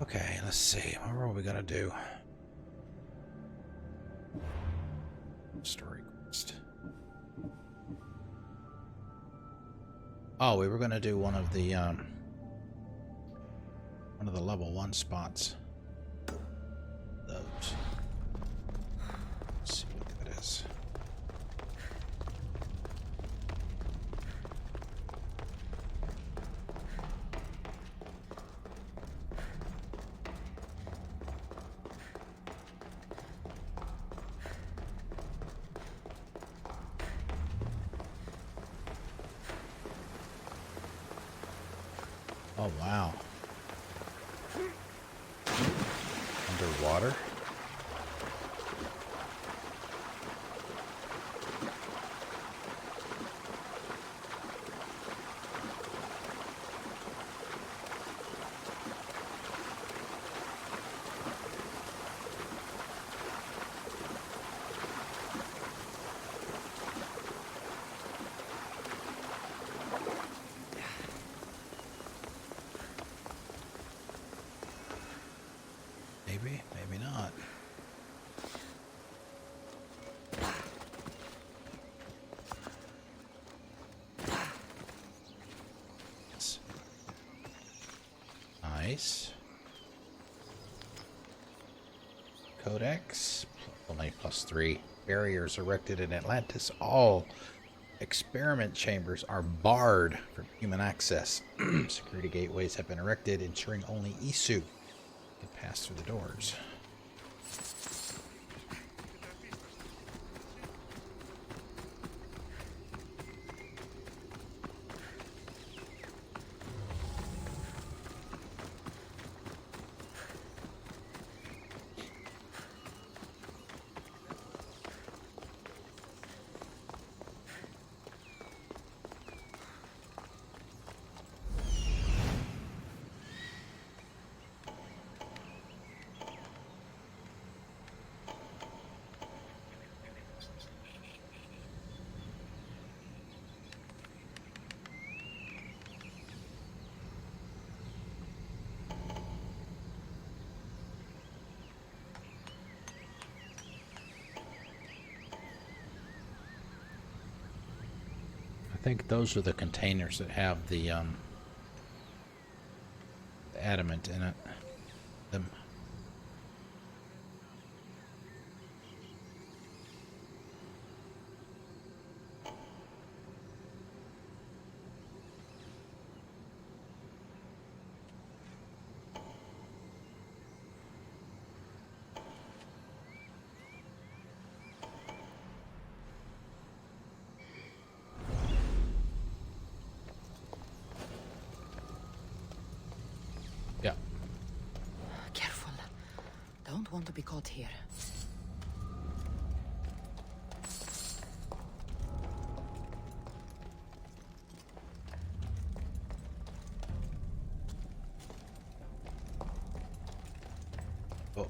S1: Okay, let's see. What are we gonna do? Story quest. Oh, we were gonna do one of the level 1 spots. Those. Let's see what that is. Oh, wow. Underwater? Maybe, maybe not. Yes. Nice. Codex, only +3. Barriers erected in Atlantis. All experiment chambers are barred from human access. Security gateways have been erected, ensuring only Isu can pass through the doors. I think those are the containers that have the adamant in it. Them. Yeah.
S2: Careful. Don't want to be caught here.
S1: Oh.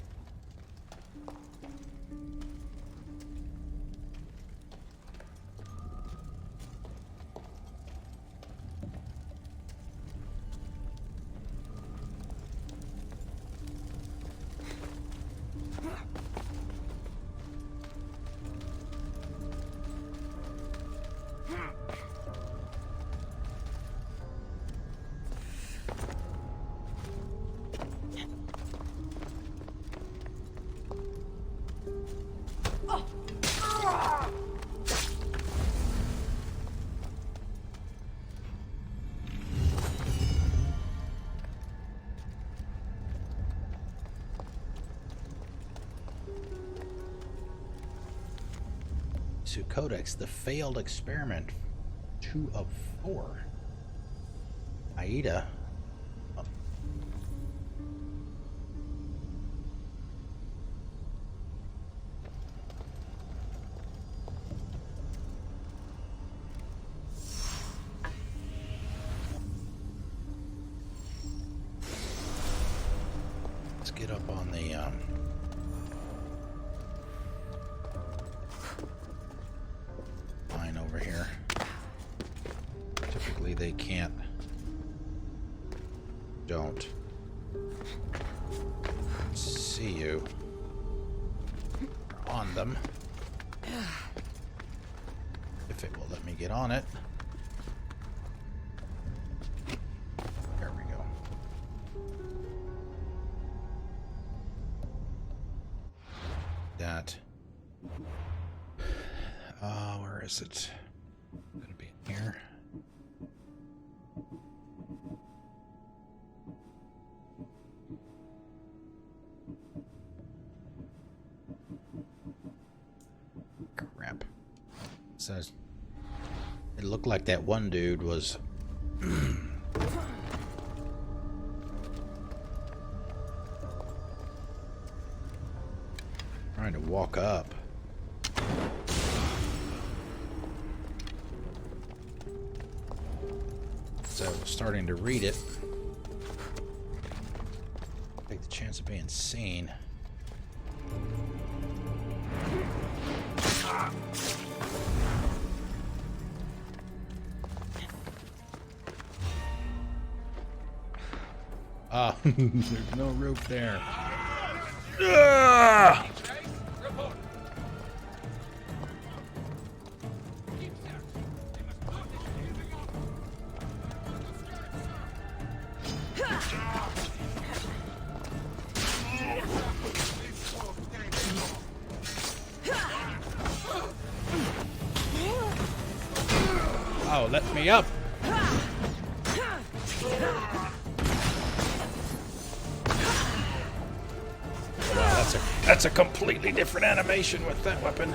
S1: Codex, the failed experiment, 2 of 4. Aida. Oh. up on the line over here. Typically they can't. Don't see you on them. If it will let me get on it. There we go. That. Where is it? Gonna be in here. Crap. Says it looked like that one dude was trying to walk up. So starting to read it. Take the chance of being seen. There's no roof there. Oh, let me up. Wow, that's a completely different animation with that weapon.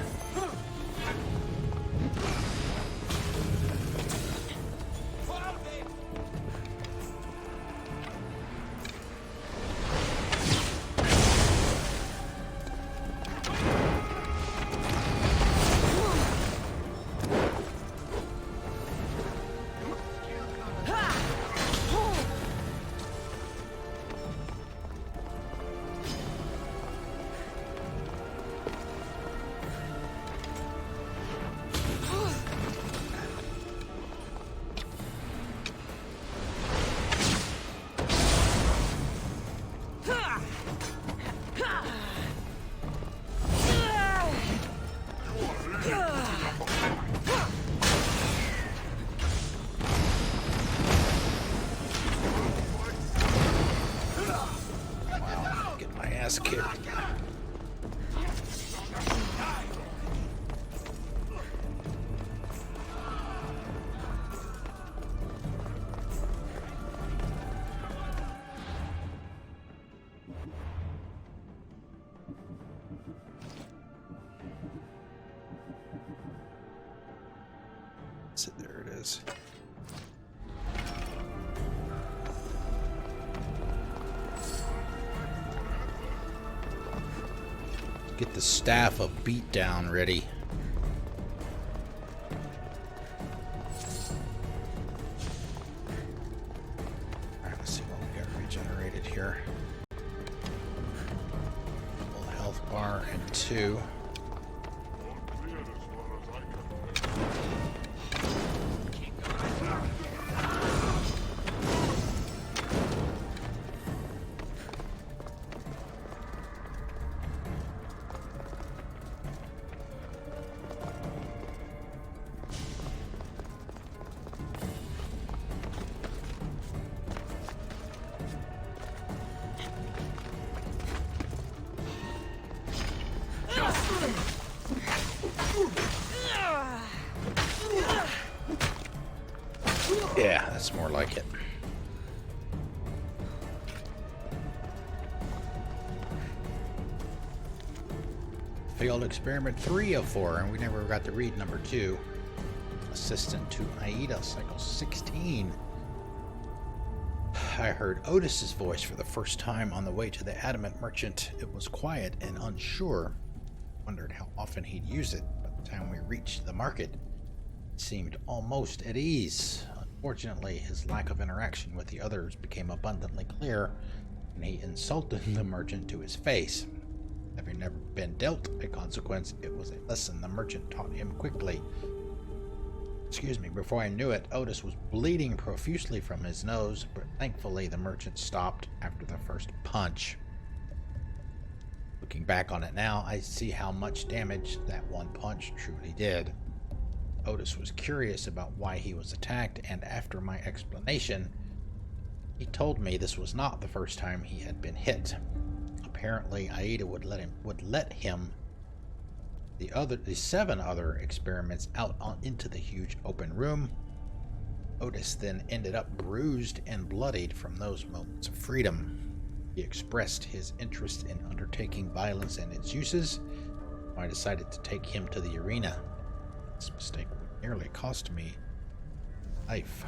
S1: Kicked. So there it is. Get the staff of beatdown ready. Alright, let's see what we got regenerated here. Full health bar and 2. Yeah, that's more like it. Failed experiment 3 of 4, and we never got to read number 2. Assistant to Aida, cycle 16. I heard Otis's voice for the first time on the way to the Adamant Merchant. It was quiet and unsure. Wondered how often he'd use it. By the time we reached the market, it seemed almost at ease. Unfortunately, his lack of interaction with the others became abundantly clear and he insulted the merchant to his face. Having never been dealt a consequence, it was a lesson the merchant taught him quickly. Before I knew it, Otis was bleeding profusely from his nose, but thankfully the merchant stopped after the first punch. Looking back on it now, I see how much damage that one punch truly did. Otis was curious about why he was attacked, and after my explanation, he told me this was not the first time he had been hit. Apparently, Aida would let him the 7 other experiments out into the huge open room. Otis then ended up bruised and bloodied from those moments of freedom. He expressed his interest in undertaking violence and its uses. I decided to take him to the arena. This mistake would nearly cost me life.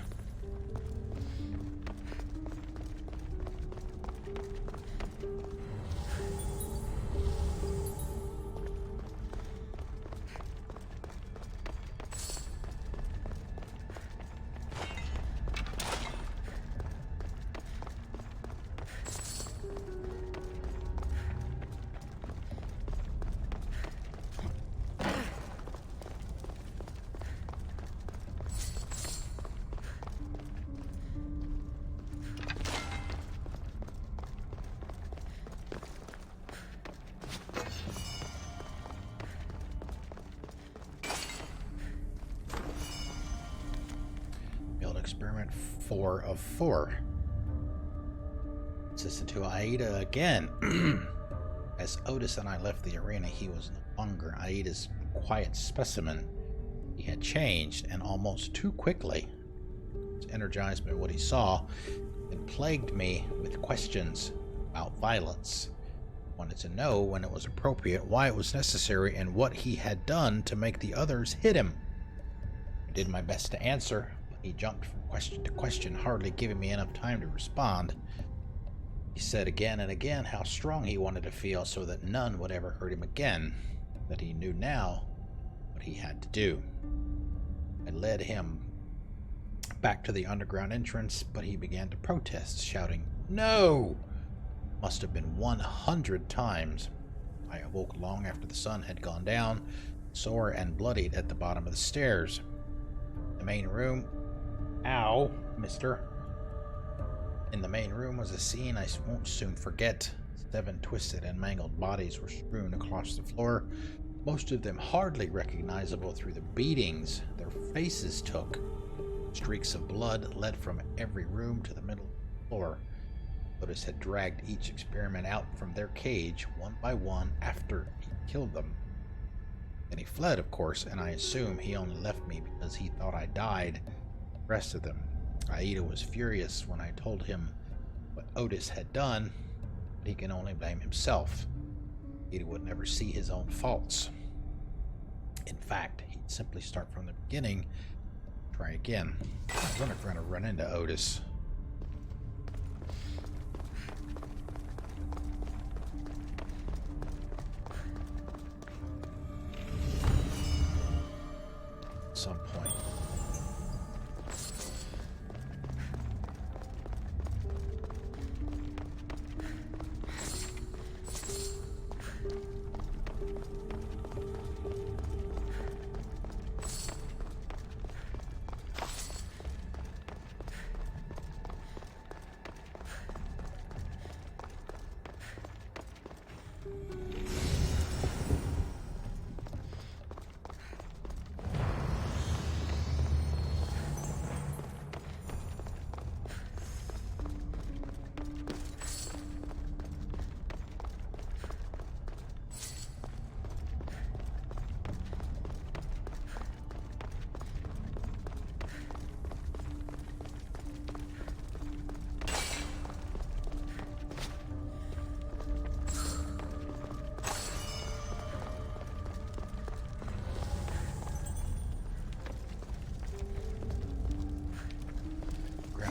S1: Experiment 4 of 4. Let's listen to Aida again. As Otis and I left the arena, he was no longer Aida's quiet specimen. He had changed, and almost too quickly. He was energized by what he saw and plagued me with questions about violence. He wanted to know when it was appropriate, why it was necessary, and what he had done to make the others hit him. I did my best to answer. He jumped from question to question, hardly giving me enough time to respond. He said again and again how strong he wanted to feel so that none would ever hurt him again, that he knew now what he had to do. I led him back to the underground entrance, but he began to protest, shouting, "No!" Must have been 100 times. I awoke long after the sun had gone down, sore and bloodied at the bottom of the stairs. The main room... Ow, mister. In the main room was a scene I won't soon forget. 7 twisted and mangled bodies were strewn across the floor, most of them hardly recognizable through the beatings their faces took. Streaks of blood led from every room to the middle of the floor. Otis had dragged each experiment out from their cage one by one after he killed them. Then he fled, of course, and I assume he only left me because he thought I died. The rest of them. Aida was furious when I told him what Otis had done, but he can only blame himself. Aida would never see his own faults. In fact, he'd simply start from the beginning, try again. I'm going to run into Otis. At some point.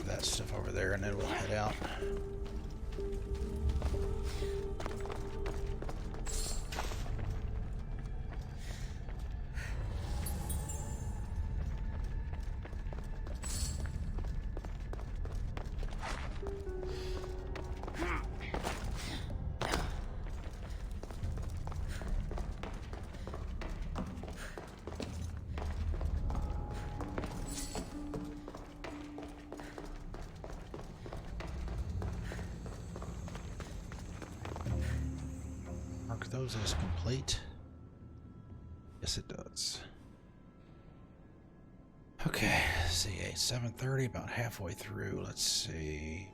S1: That stuff over there and then we'll head out. those as complete. Yes, it does. Okay, let's see, 7:30, about halfway through. Let's see.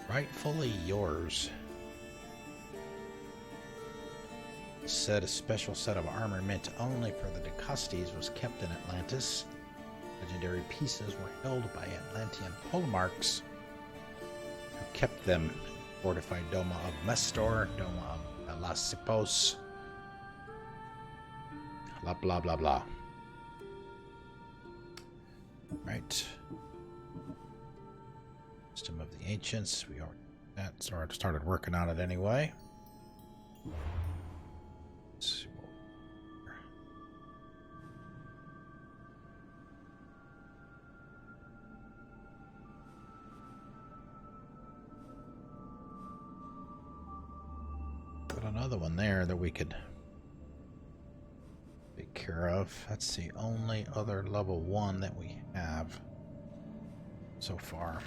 S1: Rightfully yours. Said a special set of armor meant only for the Decustes was kept in Atlantis. Legendary pieces were held by Atlantean polemarchs who kept them. Fortified Doma of Mestor, Doma of Elasipos. Blah blah blah blah. Right. System of the Ancients. We already started working on it anyway. Let's see what got another one there that we could take care of. That's the only other level 1 that we have so far.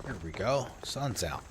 S1: There we go. Sun's out.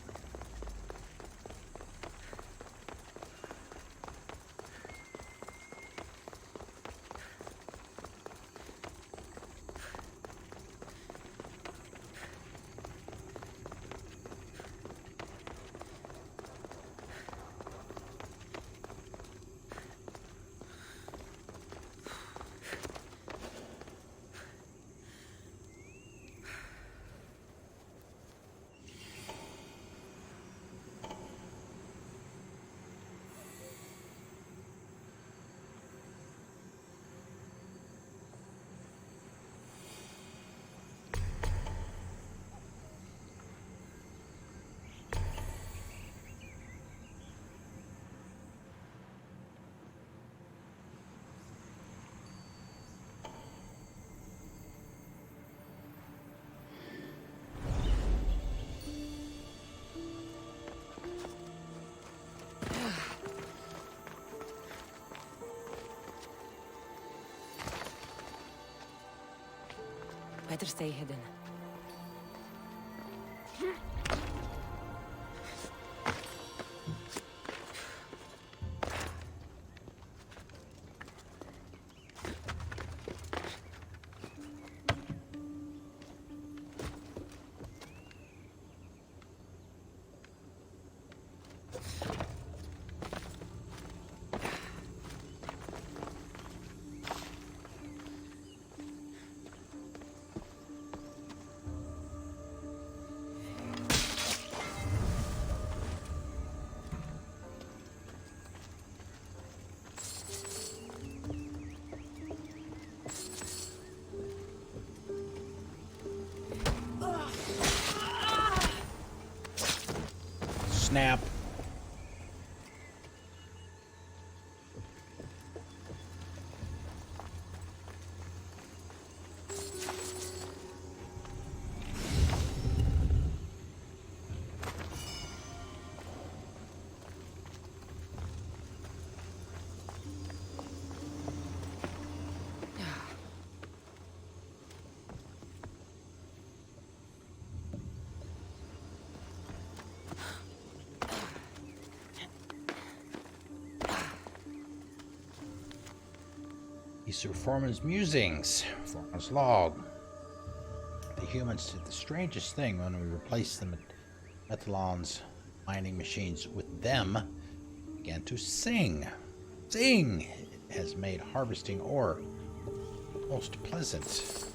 S2: Better stay hidden.
S1: Snap. These are Foreman's musings. Foreman's log. The humans did the strangest thing when we replaced the Metallon's mining machines with them. Began to sing. Sing! It has made harvesting ore most pleasant.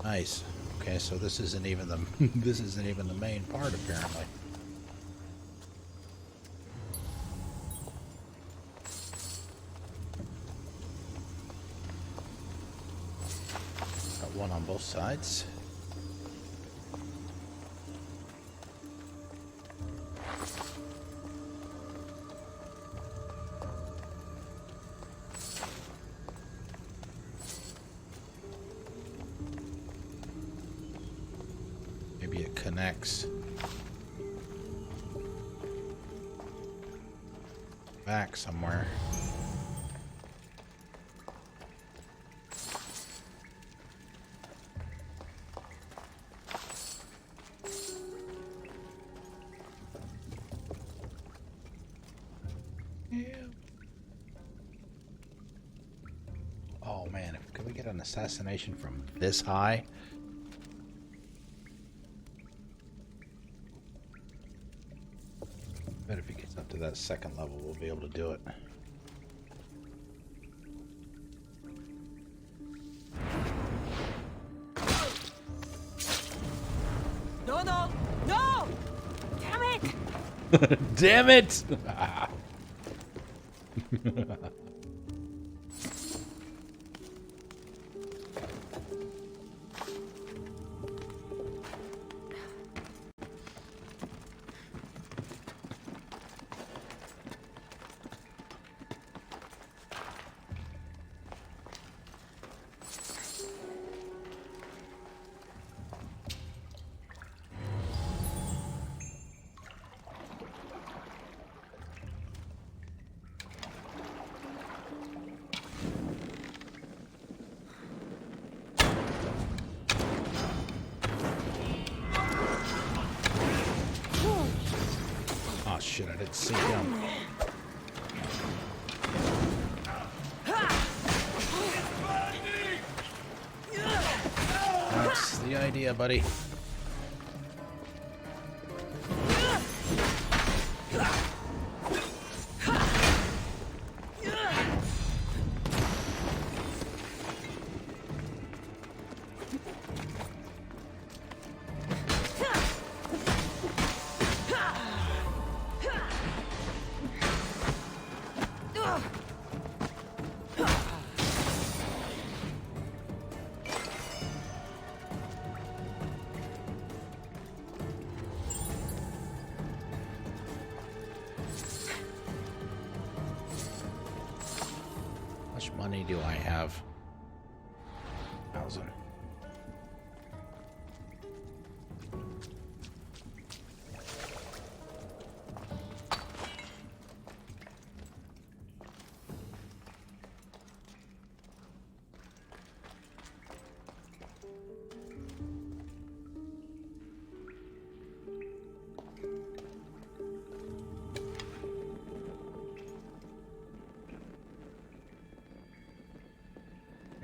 S1: Nice. Okay, so this isn't even the this isn't even the main part apparently. Got one on both sides. Maybe it connects back somewhere. Oh man, can we get an assassination from this high? Bet if he gets up to that second level, we'll be able to do it.
S2: No, no, no! Damn it!
S1: Damn it! Oh shit, I didn't see him. That's the idea, buddy. How much money do I have? 1,000.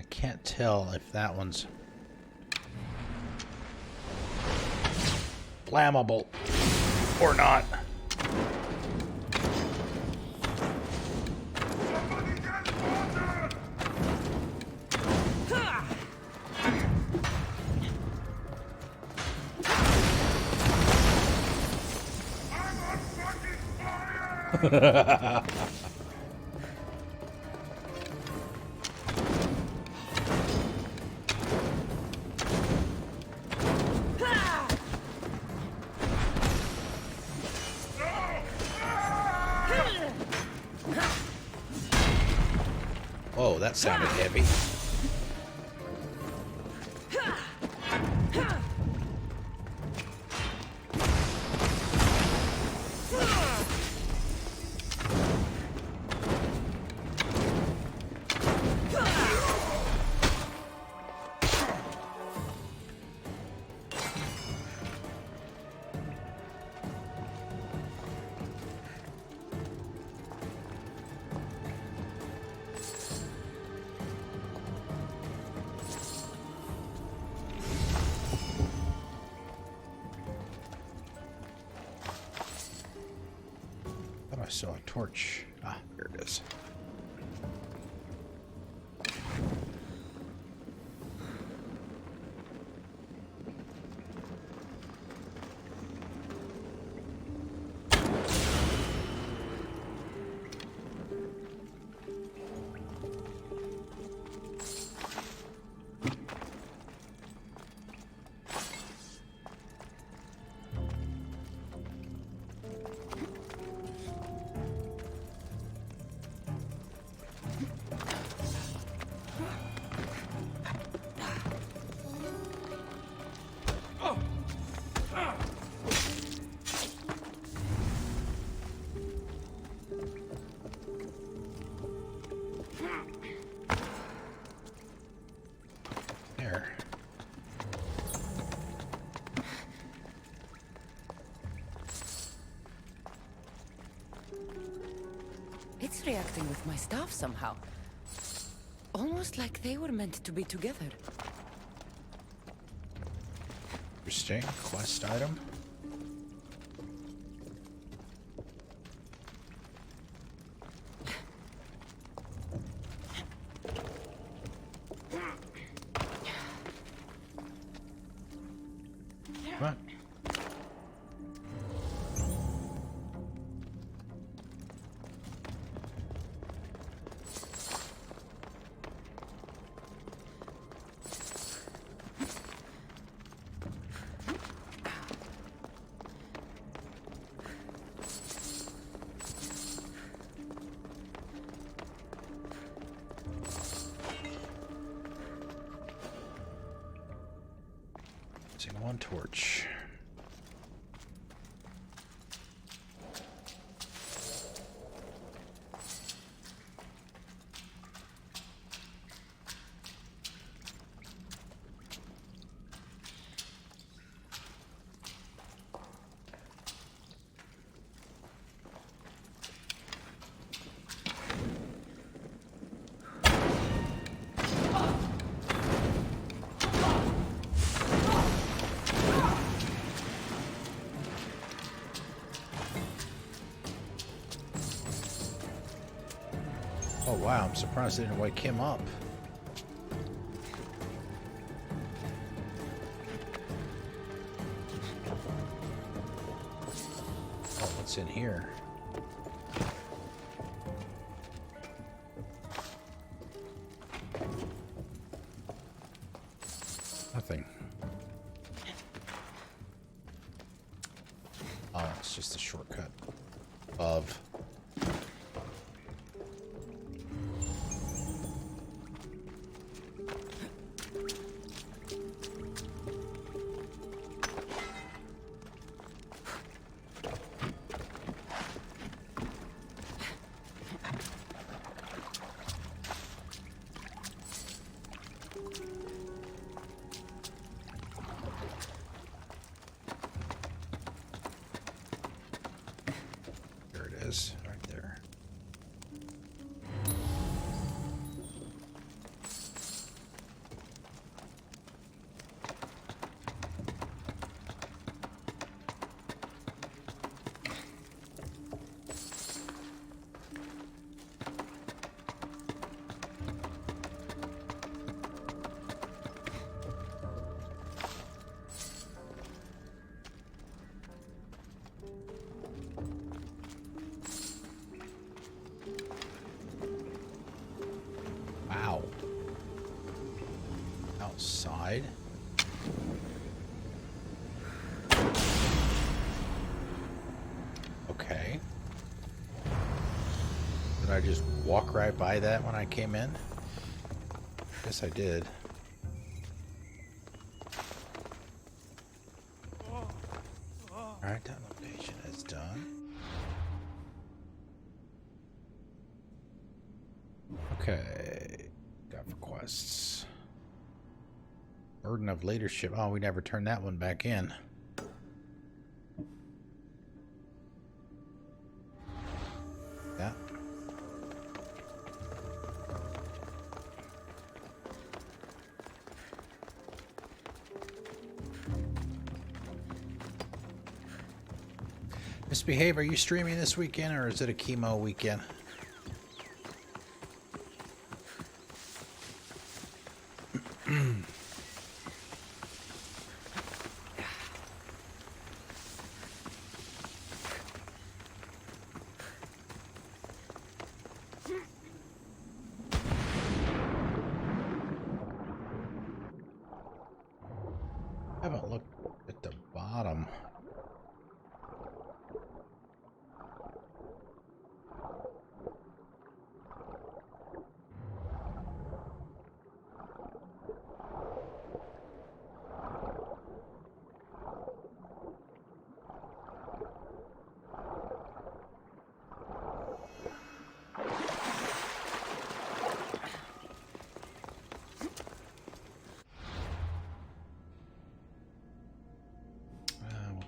S1: Can't tell if that one's flammable or not. Oh, that sounded heavy. I saw a torch. Ah, here it is.
S2: reacting with my staff somehow. Almost like they were meant to be together.
S1: Interesting. Quest item. What? One torch. Oh wow, I'm surprised they didn't wake him up. Oh, what's in here? Nothing. Oh, it's just a shortcut of... right there. Outside. Okay. Did I just walk right by that when I came in? Guess I did. Alright, that location is done. Okay. Got requests. Burden of leadership. Oh, we never turned that one back in. Yeah. Misbehave, are you streaming this weekend or is it a chemo weekend? I haven't looked at the bottom.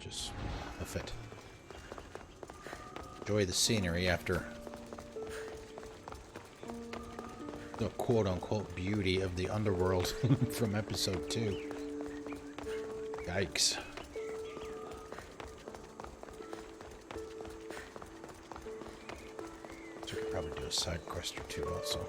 S1: Just hoof it. Enjoy the scenery after the quote-unquote beauty of the underworld from episode 2. Yikes. So we could probably do a side quest or two also.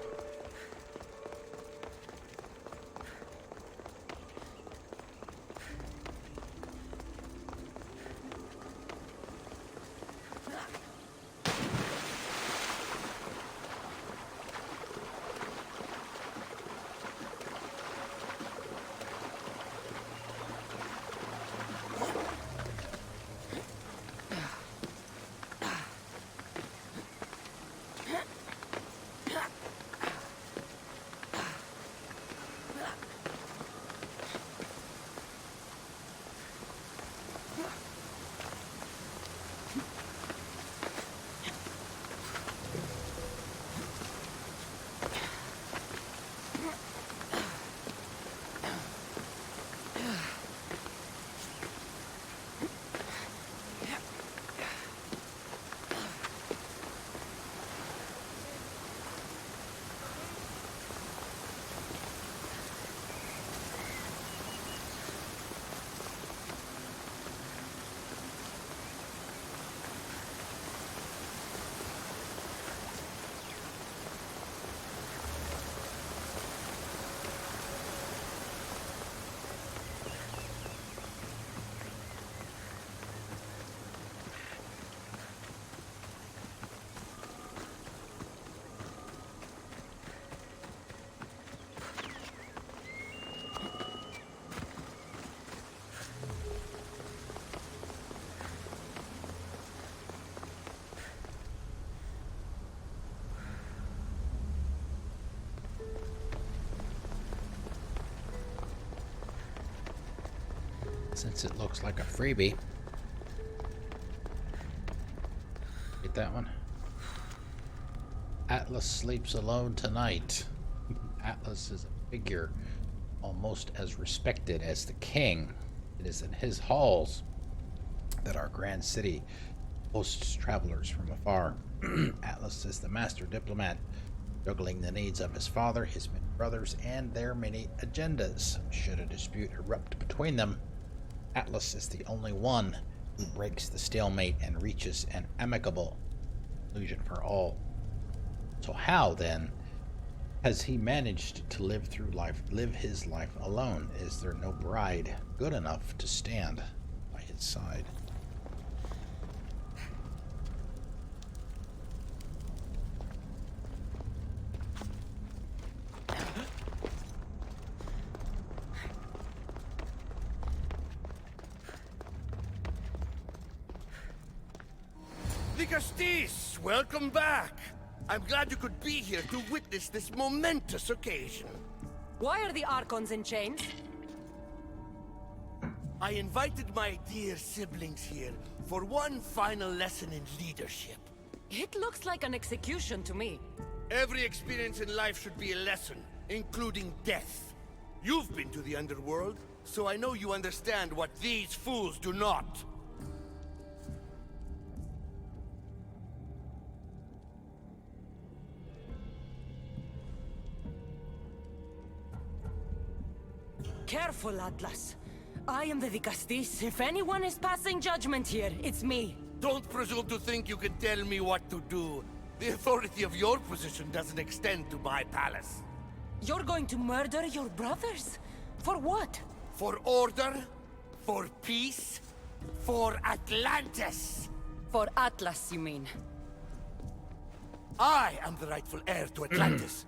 S1: Since it looks like a freebie. Get that one. Atlas sleeps alone tonight. Atlas is a figure almost as respected as the king. It is in his halls that our grand city hosts travelers from afar. Atlas is the master diplomat, juggling the needs of his father, his many brothers, and their many agendas. Should a dispute erupt between them, Atlas is the only one who breaks the stalemate and reaches an amicable conclusion for all. So how, then, has he managed to live his life alone? Is there no bride good enough to stand by his side?
S4: Dicastis, welcome back. I'm glad you could be here to witness this momentous occasion.
S2: Why are the Archons in chains?
S4: I invited my dear siblings here for one final lesson in leadership.
S2: It looks like an execution to me.
S4: Every experience in life should be a lesson, including death. You've been to the underworld, so I know you understand what these fools do not.
S2: Careful, Atlas. I am the Dicastis. If anyone is passing judgment here, it's me.
S4: Don't presume to think you can tell me what to do. The authority of your position doesn't extend to my palace.
S2: You're going to murder your brothers? For what?
S4: For order, for peace, for Atlantis.
S2: For Atlas, you mean?
S4: I am the rightful heir to Atlantis.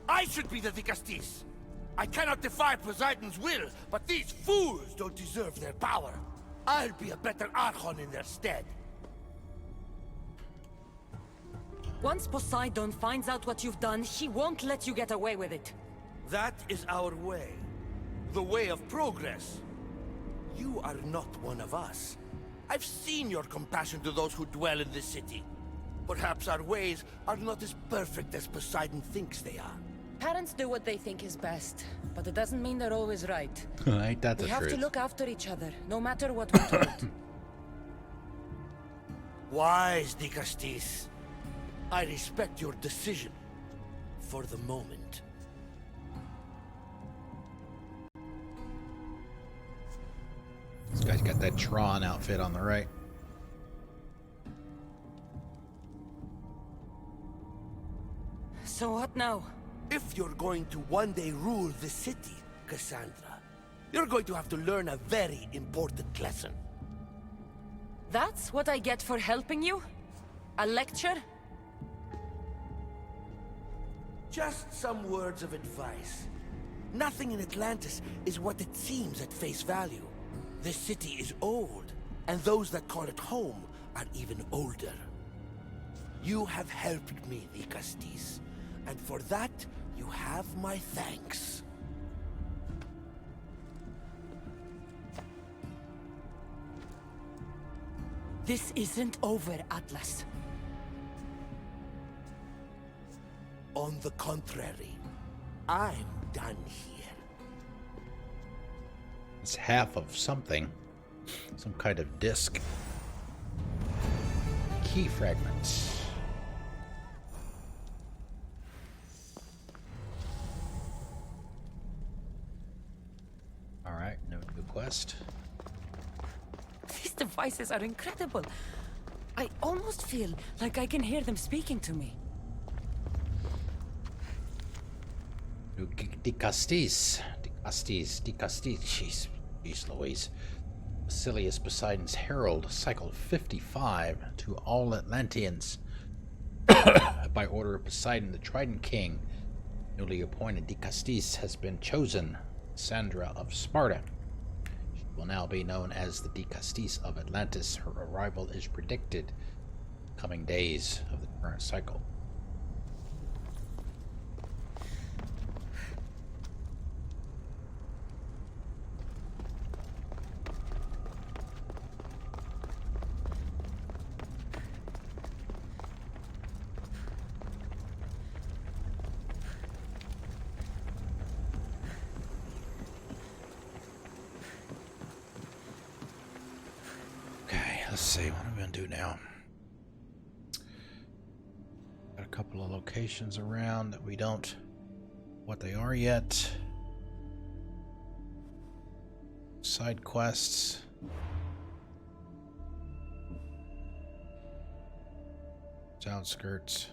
S4: I should be the Dicastis. I cannot defy Poseidon's will, but these fools don't deserve their power. I'll be a better Archon in their stead.
S2: Once Poseidon finds out what you've done, he won't let you get away with it.
S4: That is our way. The way of progress. You are not one of us. I've seen your compassion to those who dwell in this city. Perhaps our ways are not as perfect as Poseidon thinks they are.
S2: Parents do what they think is best, but it doesn't mean they're always right.
S1: Ain't that the
S2: We have
S1: truth?
S2: to look after each other, no matter what we're told.
S4: Wise, Dicastis. I respect your decision. For the moment.
S1: he's got that Tron outfit on the right.
S2: So what now?
S4: If you're going to one day rule the city, Cassandra, you're going to have to learn a very important lesson.
S2: That's what I get for helping you? A lecture?
S4: Just some words of advice. Nothing in Atlantis is what it seems at face value. The city is old, and those that call it home are even older. You have helped me, Dicastis, and for that, you have my thanks.
S2: This isn't over, Atlas.
S4: On the contrary, I'm done here.
S1: It's half of something. Some kind of disc. Key fragments. Alright, no new quest.
S2: These devices are incredible. I almost feel like I can hear them speaking to me.
S1: Dicastis. Jeez Louise. Basilius Poseidon's Herald, Cycle 55, to all Atlanteans. By order of Poseidon, the Trident King, newly appointed Dicastis has been chosen, Sandra of Sparta. She will now be known as the Dicastis of Atlantis. Her arrival is predicted coming days of the current cycle. Let's see, what am I going to do now? Got a couple of locations around that we don't what they are yet. Side quests. Outskirts.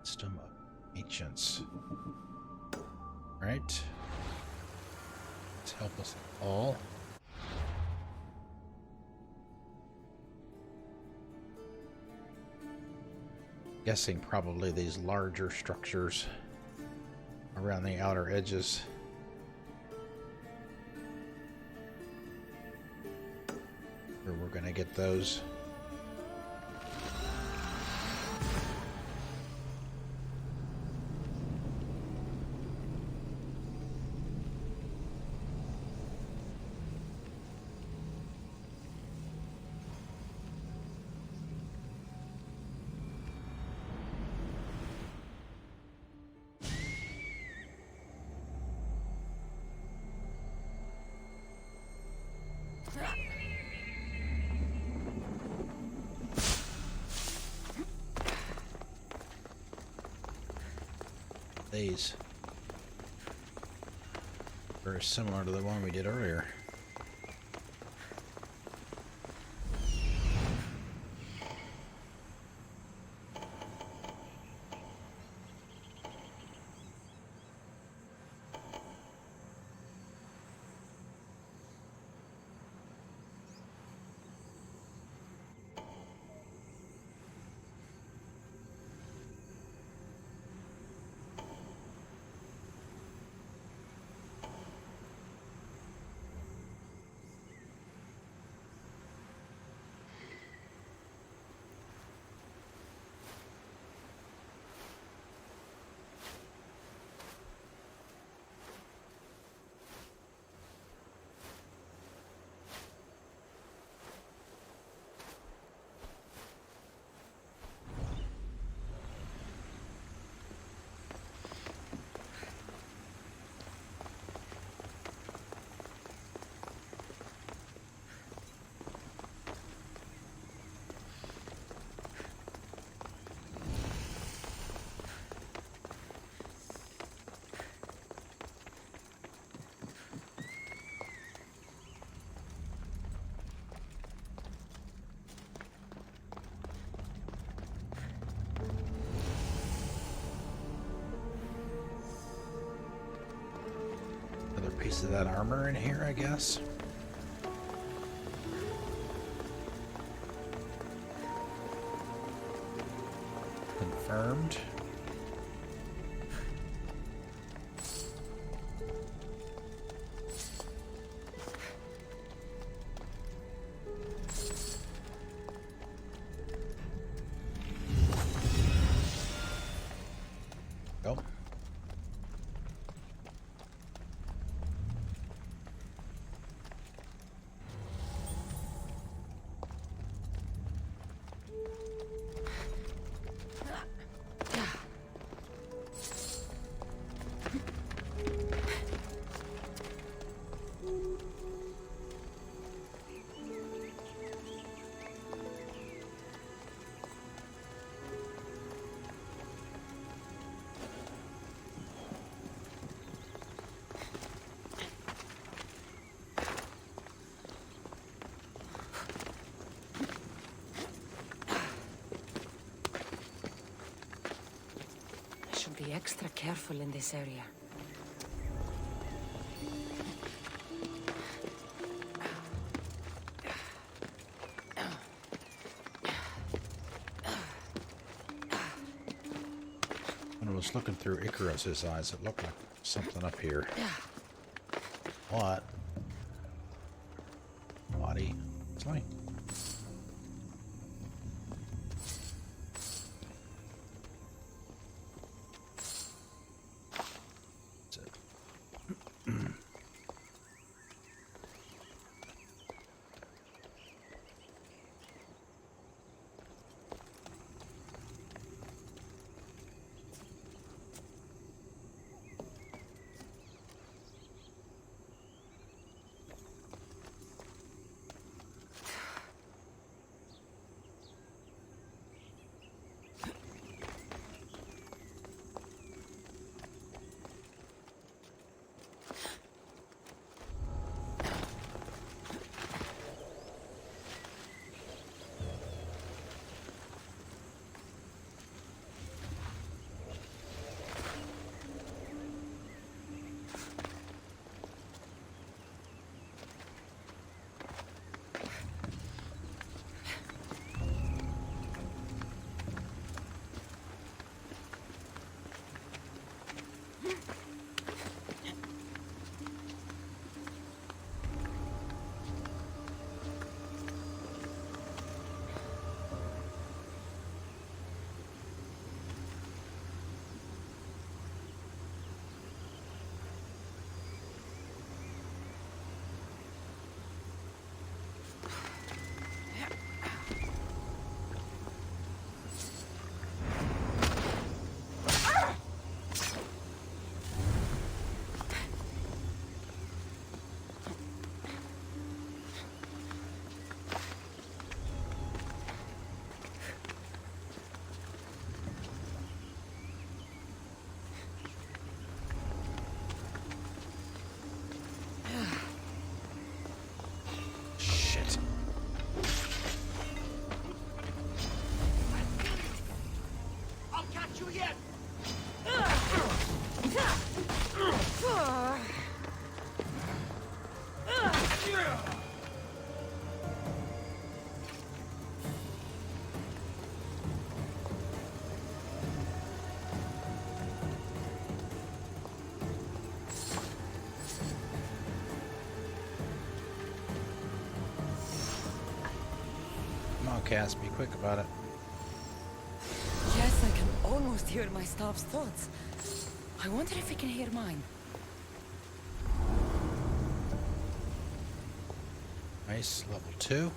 S1: System of Ancients. Right. Let's help us all. Guessing probably these larger structures around the outer edges. Where we're gonna get those. These very similar to the one we did earlier. pieces of that armor in here, I guess. Confirmed. Go.
S2: Be extra careful in this area.
S1: When I was looking through Icarus's eyes, it looked like something up here. What? Body. Something. Cass, be quick about it.
S2: Yes, I can almost hear my staff's thoughts. I wonder if he can hear mine.
S1: Nice, level 2.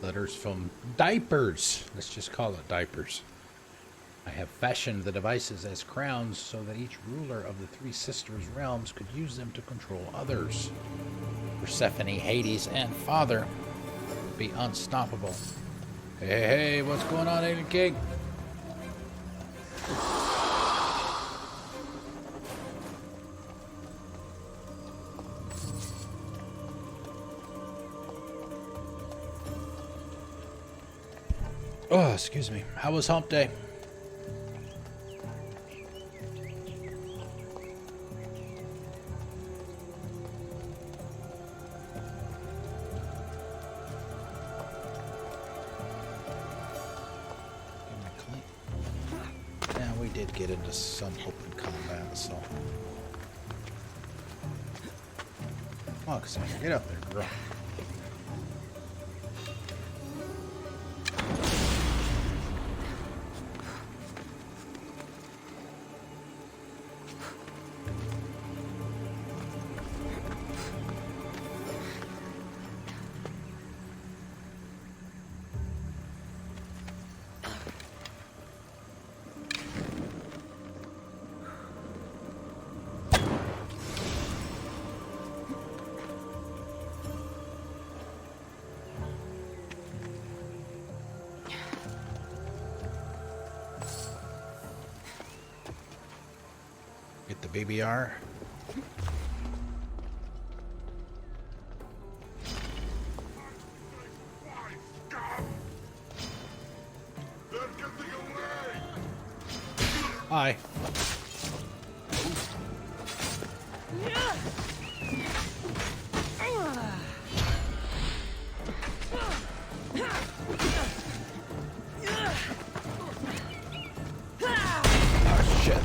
S1: letters from diapers. Let's just call it diapers. I have fashioned the devices as crowns so that each ruler of the three sisters' realms could use them to control others. Persephone, Hades, and Father would be unstoppable. Hey, what's going on, Alien King? Oh, excuse me. How was hump day? Yeah, we did get into some open combat, so. Oh, Cassandra, get up there, girl. Get the BBR. Hi. Oh, shit.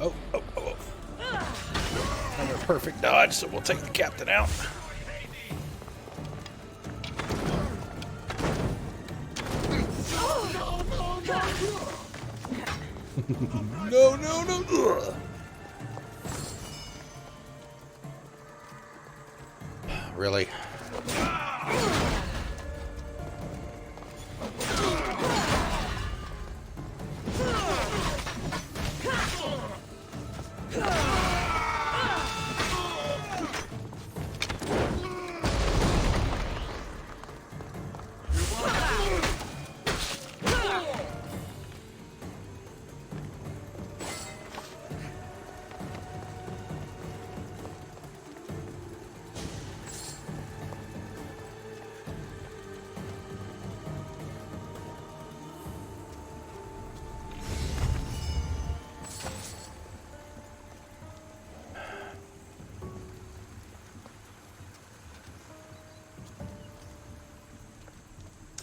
S1: Oh. Another perfect dodge, so we'll take the captain out. No. Ugh. Really?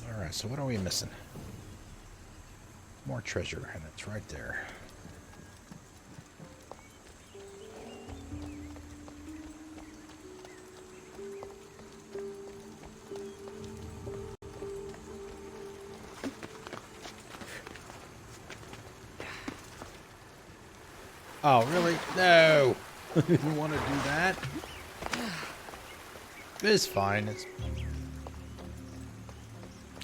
S1: Alright, so what are we missing? More treasure, and it's right there. Oh, really? No! I didn't want to do that. It's fine.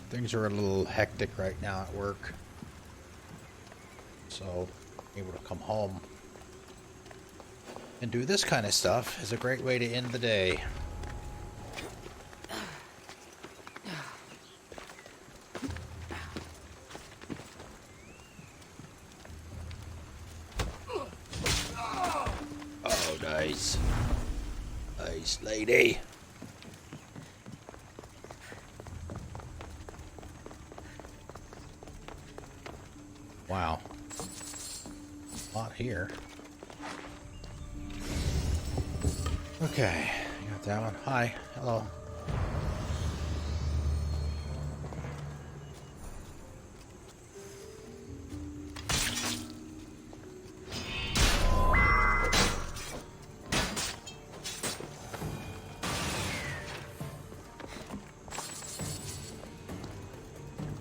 S1: Things are a little hectic right now at work. So, able to come home and do this kind of stuff is a great way to end the day. Oh, nice. Nice lady. Wow. A lot here. Okay, got that one. Hi. Hello.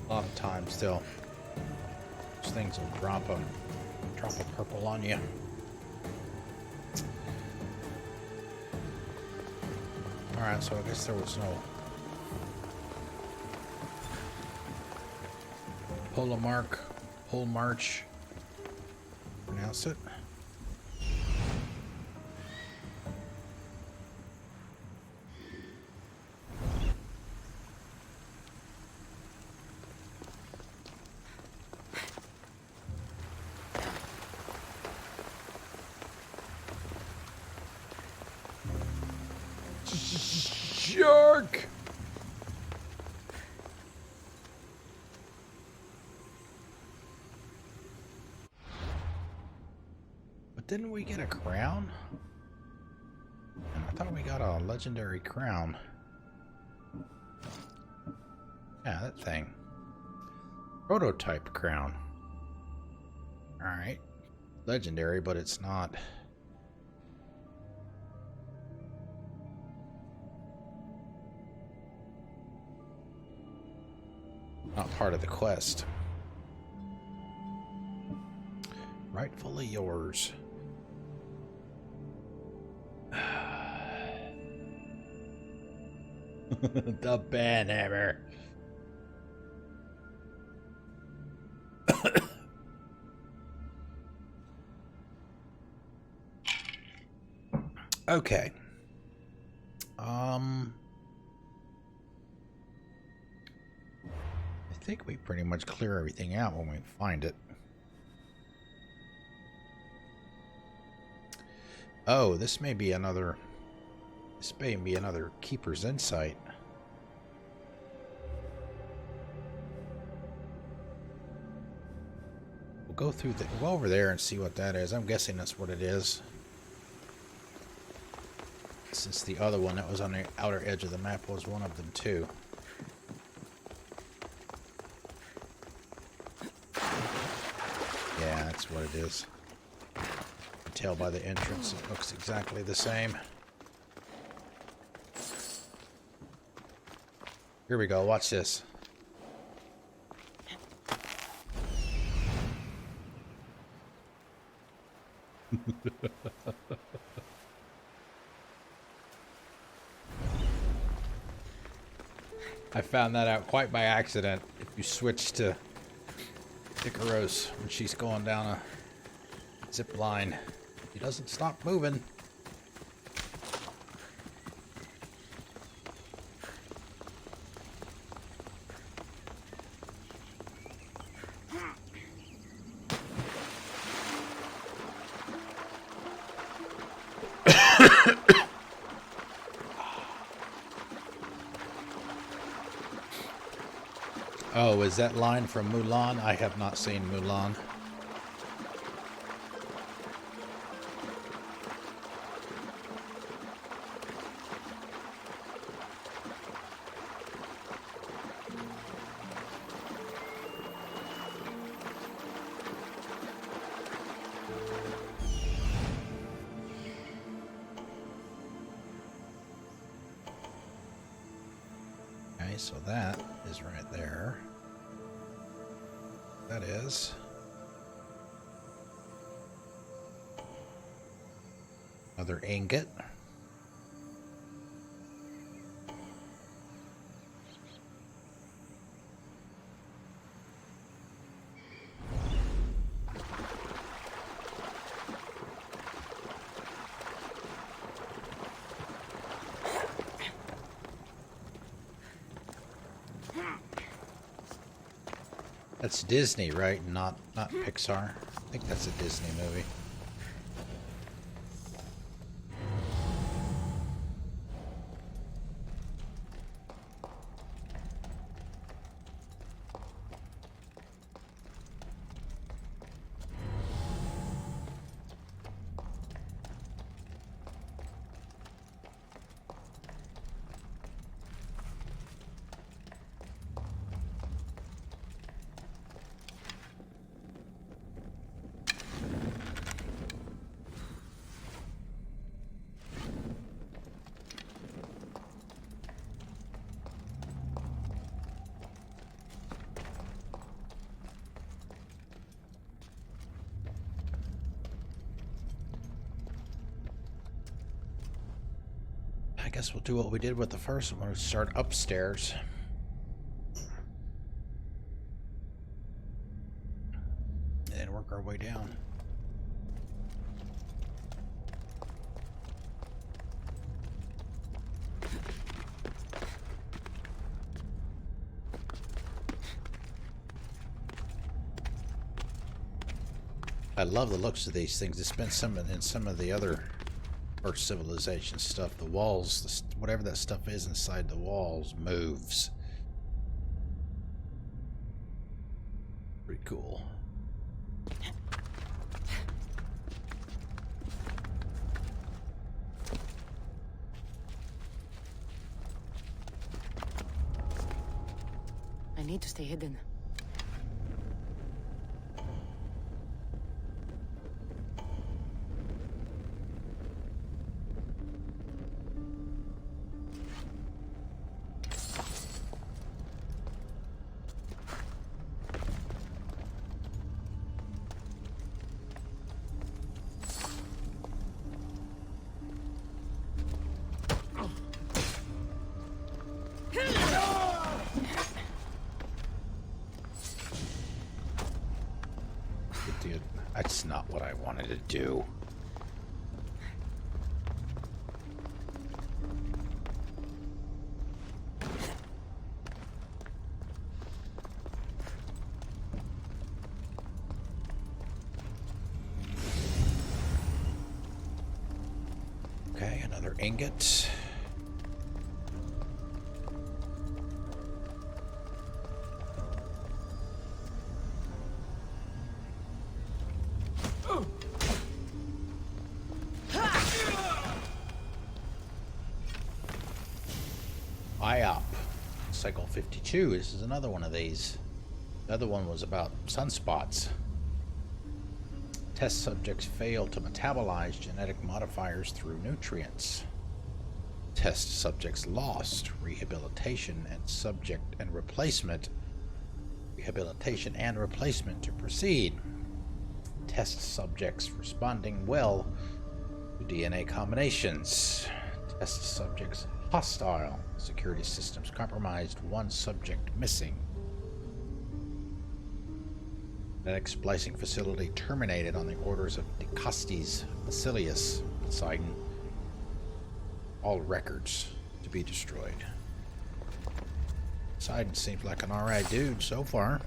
S1: A lot of time still. These things will drop a purple on you. Alright, so I guess there was no pole march. Pronounce it. Shark! But didn't we get a crown? And I thought we got a legendary crown. Yeah, that thing. Prototype crown. Alright. Legendary, but it's not... not part of the quest. Rightfully yours. The banhammer. Okay. I think we pretty much clear everything out when we find it. Oh, this may be another Keeper's Insight. We'll go over there and see what that is. I'm guessing that's what it is. Since the other one that was on the outer edge of the map was one of them too. Yeah, that's what it is. You can tell by the entrance it looks exactly the same. Here we go, watch this. I found that out quite by accident. If you switch to Icaros when she's going down a zip line, he doesn't stop moving. Oh, is that line from Mulan? I have not seen Mulan. Okay, so that is right there. That is. Another ingot. That's Disney, right? Not Pixar. I think that's a Disney movie. I guess we'll do what we did with the first one. We'll start upstairs. And work our way down. I love the looks of these things. It's been in some of the other Earth civilization stuff. The walls, whatever that stuff is inside the walls, moves. Pretty cool.
S2: I need to stay hidden.
S1: That's not what I wanted to do. Okay, another ingot. Cycle 52. This is another one of these. The other one was about sunspots. Test subjects failed to metabolize genetic modifiers through nutrients. Test subjects lost rehabilitation and subject and replacement. Rehabilitation and replacement to proceed. Test subjects responding well to DNA combinations. Test subjects hostile. Security systems compromised. One subject missing. Genetic splicing facility terminated on the orders of Decastes Basilius Poseidon. All records to be destroyed. Poseidon seems like an alright dude so far.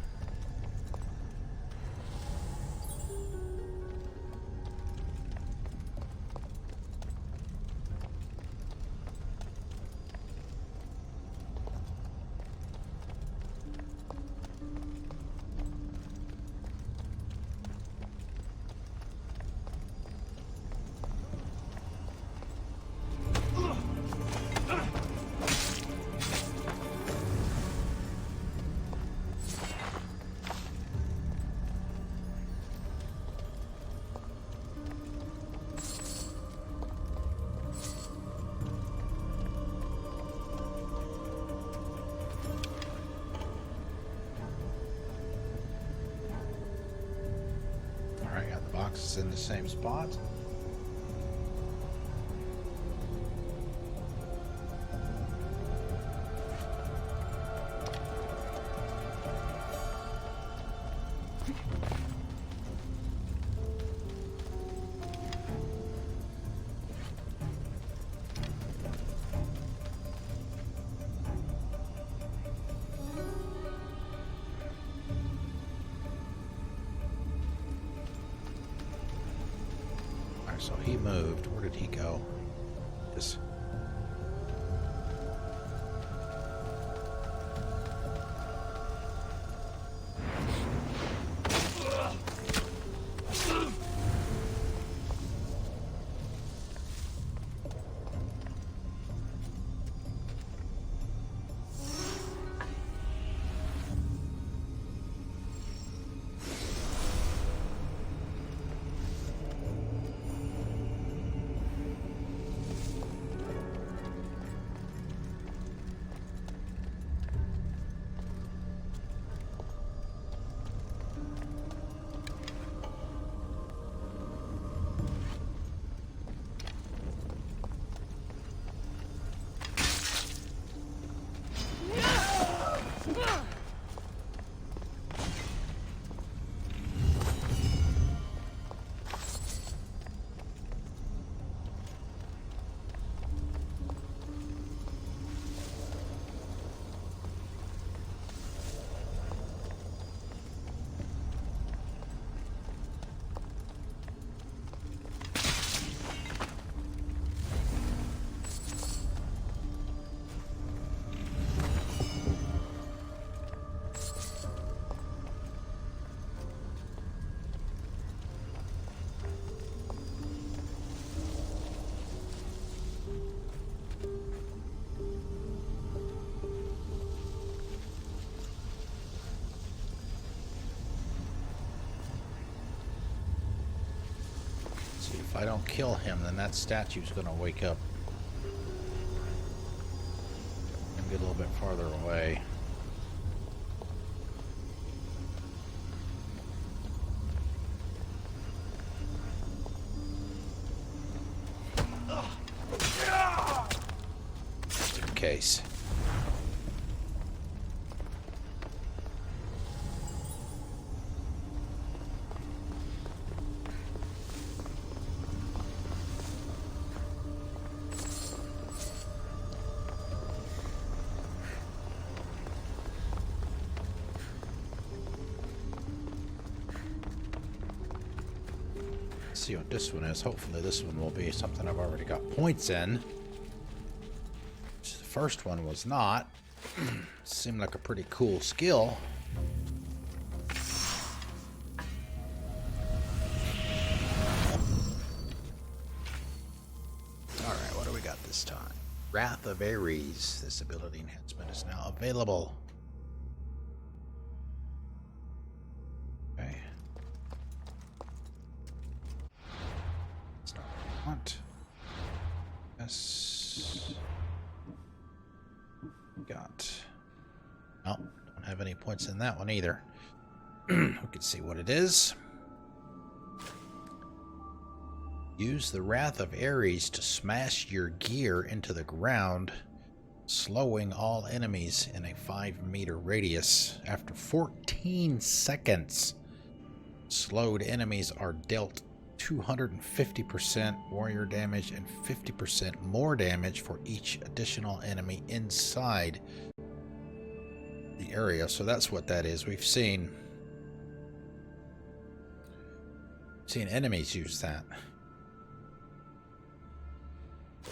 S1: Box is in the same spot. So he moved. Where did he go? This. If I don't kill him, then that statue's gonna wake up and get a little bit farther away. Just in case. See what this one is. Hopefully this one will be something I've already got points in. Which the first one was not. Seemed like a pretty cool skill. Alright, what do we got this time? Wrath of Ares. This ability enhancement is now available. Okay. Want. Yes. Got. Oh, don't have any points in that one either. We can see what it is. Use the Wrath of Ares to smash your gear into the ground, slowing all enemies in a 5-meter radius. After 14 seconds, slowed enemies are dealt 250% warrior damage and 50% more damage for each additional enemy inside the area. So that's what that is. We've seen enemies use that.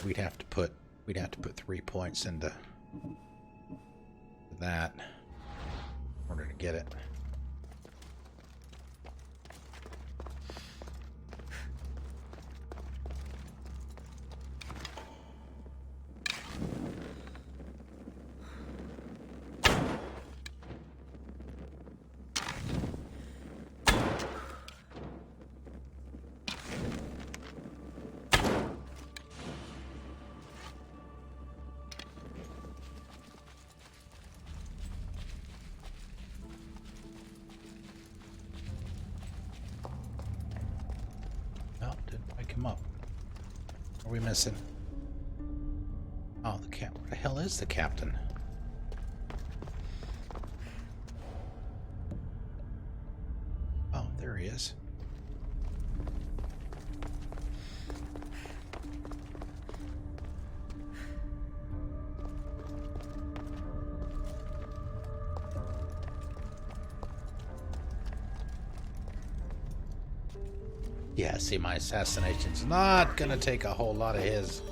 S1: We'd have to put 3 points into that in order to get it. Him up. What are we missing? Oh, the cap. Where the hell is the captain? Oh, there he is. Yeah, see, my assassination's not gonna take a whole lot of his.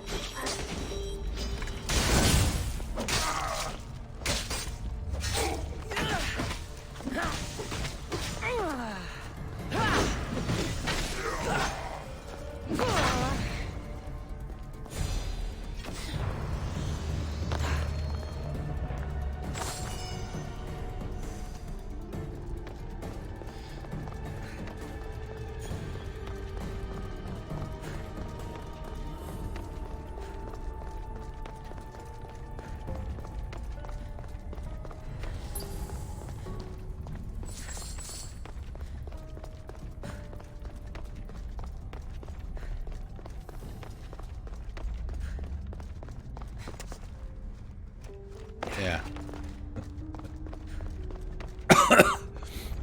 S1: Yeah.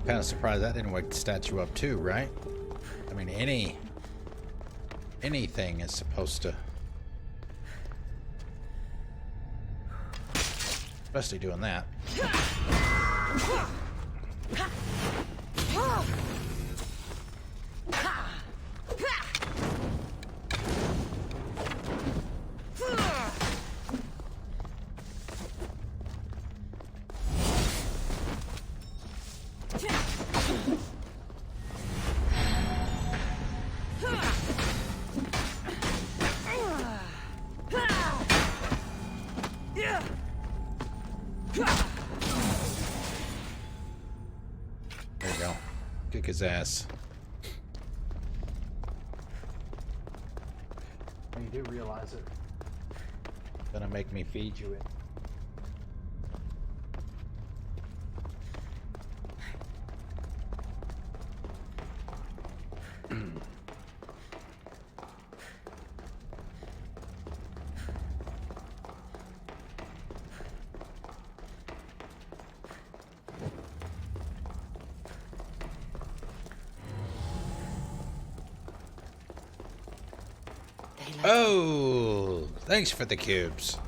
S1: Kind of surprised that didn't wake the statue up too, right? I mean, anything is supposed to, especially doing that. There you go. Kick his ass. do realize it. Gonna make me feed you it. Oh, thanks for the cubes.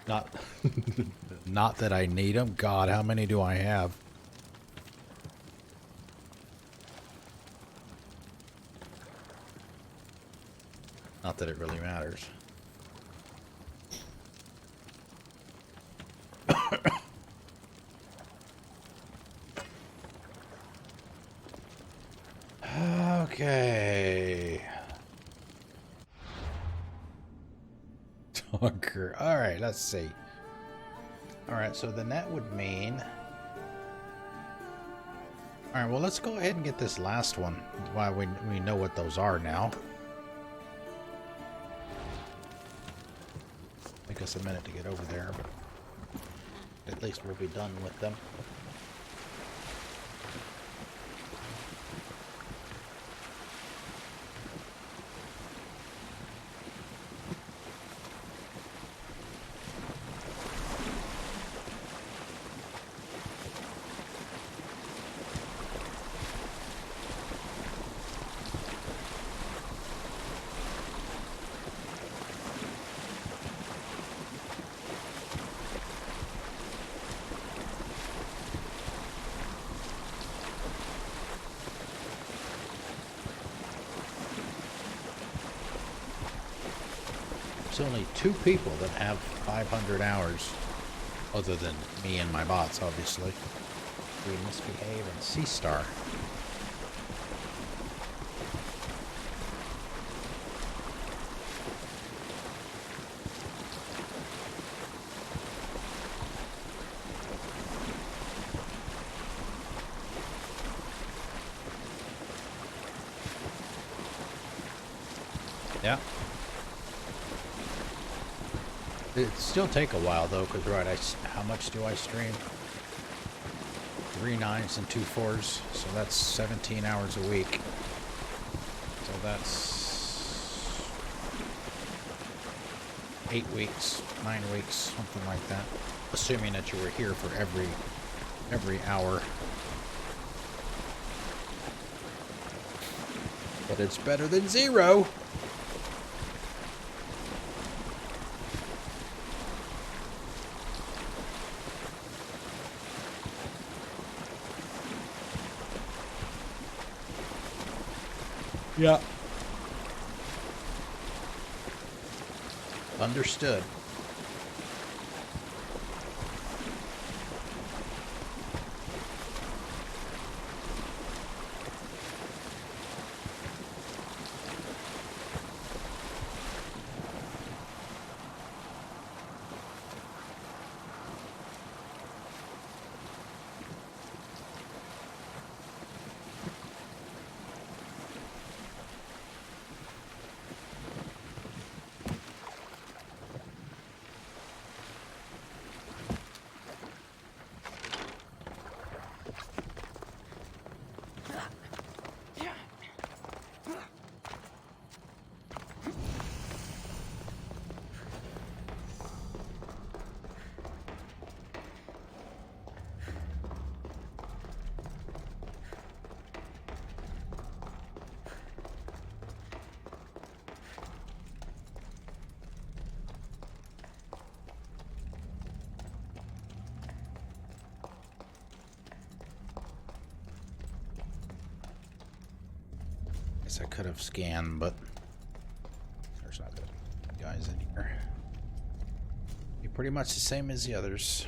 S1: Not, not that I need them. God, how many do I have? Not that it really matters. Okay. Talker. All right, let's see. All right, so then that would mean... All right, well, let's go ahead and get this last one while we know what those are now. Take us a minute to get over there, but at least we'll be done with them. There's only 2 people that have 500 hours, other than me and my bots, obviously. We Misbehave and Sea Star. Yeah. It'd still take a while though, because right, how much do I stream? 3 9s and 2 4s, so that's 17 hours a week. So that's 8 weeks, 9 weeks, something like that. Assuming that you were here for every hour. But it's better than 0. Yeah. Understood. I could have scanned, but there's not that many guys in here. Be pretty much the same as the others.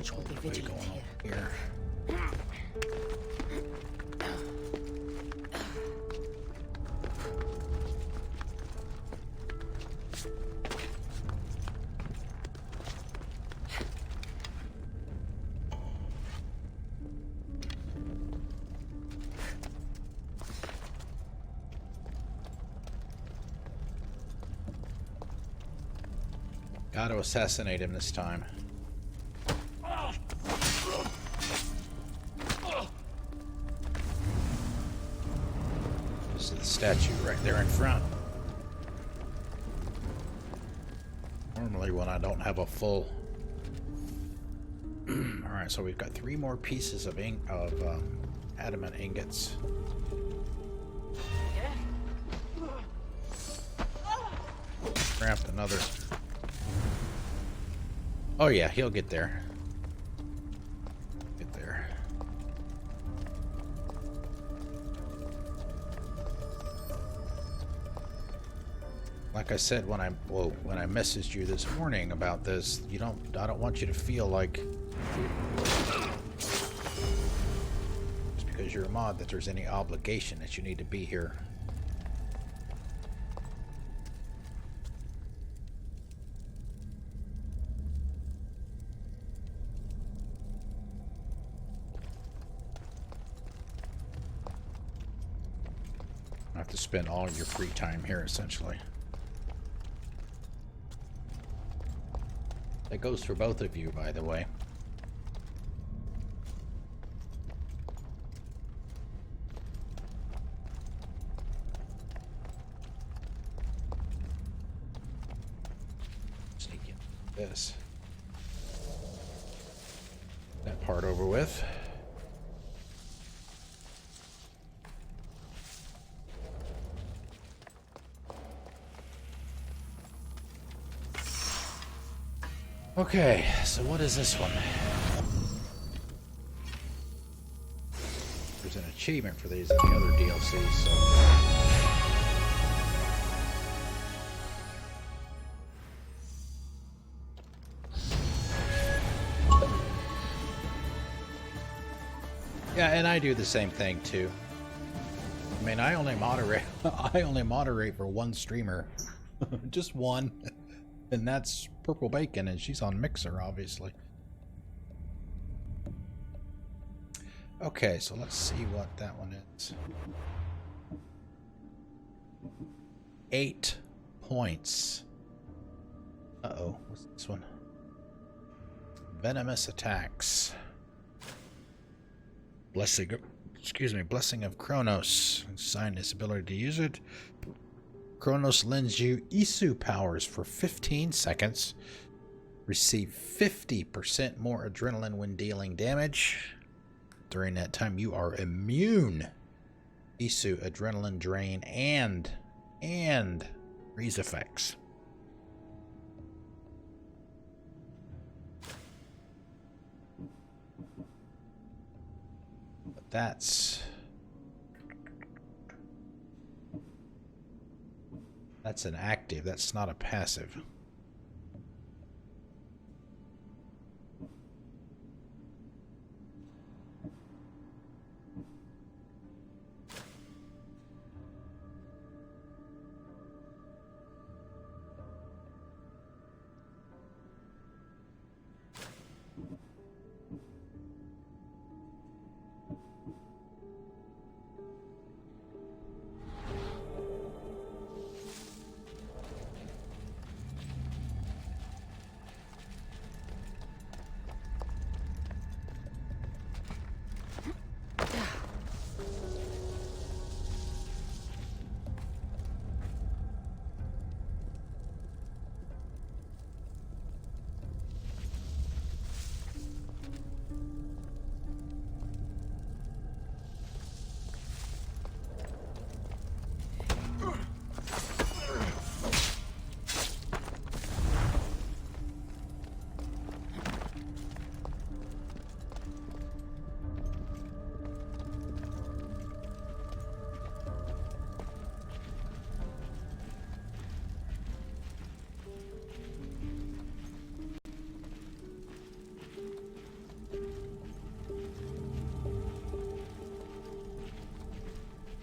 S2: watch will be vigilant here.
S1: Here. Gotta assassinate him this time. This is the statue right there in front. Normally when I don't have a full... Alright, so we've got 3 more pieces of adamant ingots. Craft another... Oh yeah, he'll get there. Get there. Like I said when I messaged you this morning about this, I don't want you to feel like just because you're a mod that there's any obligation that you need to be here. To spend all your free time here, essentially. That goes for both of you, by the way. Sneak in this. That part over with. Okay, so what is this one? There's an achievement for these in the other DLCs, so... Yeah, and I do the same thing too. I mean, I only moderate for one streamer. Just one. And that's Purple Bacon, and she's on Mixer, obviously. Okay, so let's see what that one is. 8 points. Uh-oh, what's this one? Venomous attacks. Blessing of Kronos. Assign this ability to use it. Kronos lends you Isu powers for 15 seconds. Receive 50% more adrenaline when dealing damage. During that time, you are immune. Isu, adrenaline drain, and freeze effects. But that's an active, that's not a passive.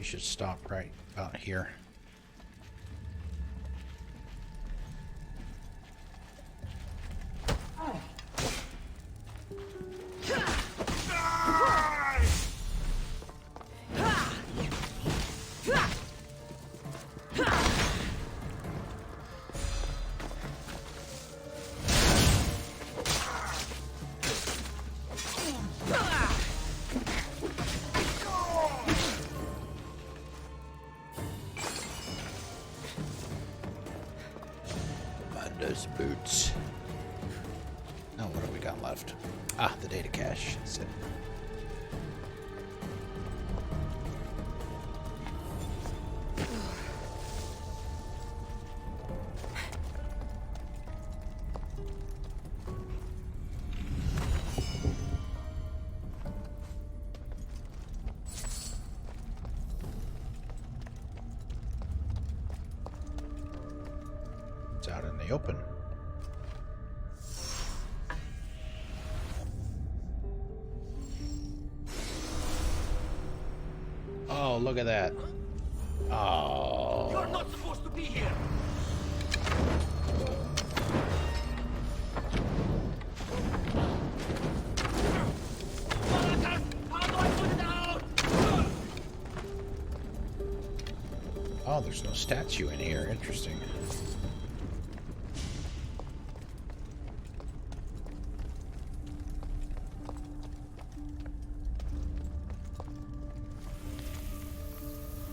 S1: You should stop right about here. Those boots. Oh, what have we got left? Ah, the data cache. That's it. It's out in the open. Oh, look at that. Oh.
S4: You're not supposed to be here.
S1: Oh, there's no statue in here. Interesting.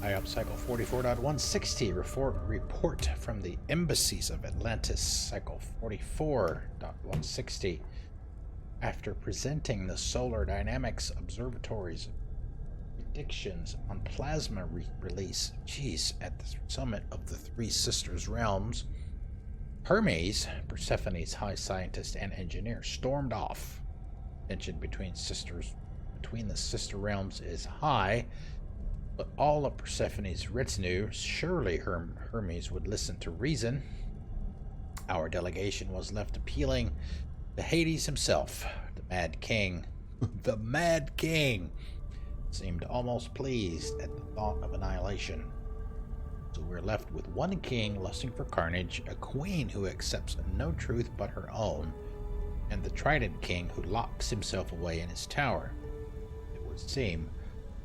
S1: IOP Cycle 44.160 report from the embassies of Atlantis. Cycle 44.160. After presenting the Solar Dynamics Observatory's predictions on plasma release, at the summit of the Three Sisters realms, Hermes, Persephone's high scientist and engineer, stormed off. Tension between the sister realms is high. But all of Persephone's retinue, surely Hermes would listen to reason. Our delegation was left appealing to Hades himself, the Mad King. The Mad King seemed almost pleased at the thought of annihilation. So we're left with one king lusting for carnage, a queen who accepts no truth but her own, and the Trident King who locks himself away in his tower. It would seem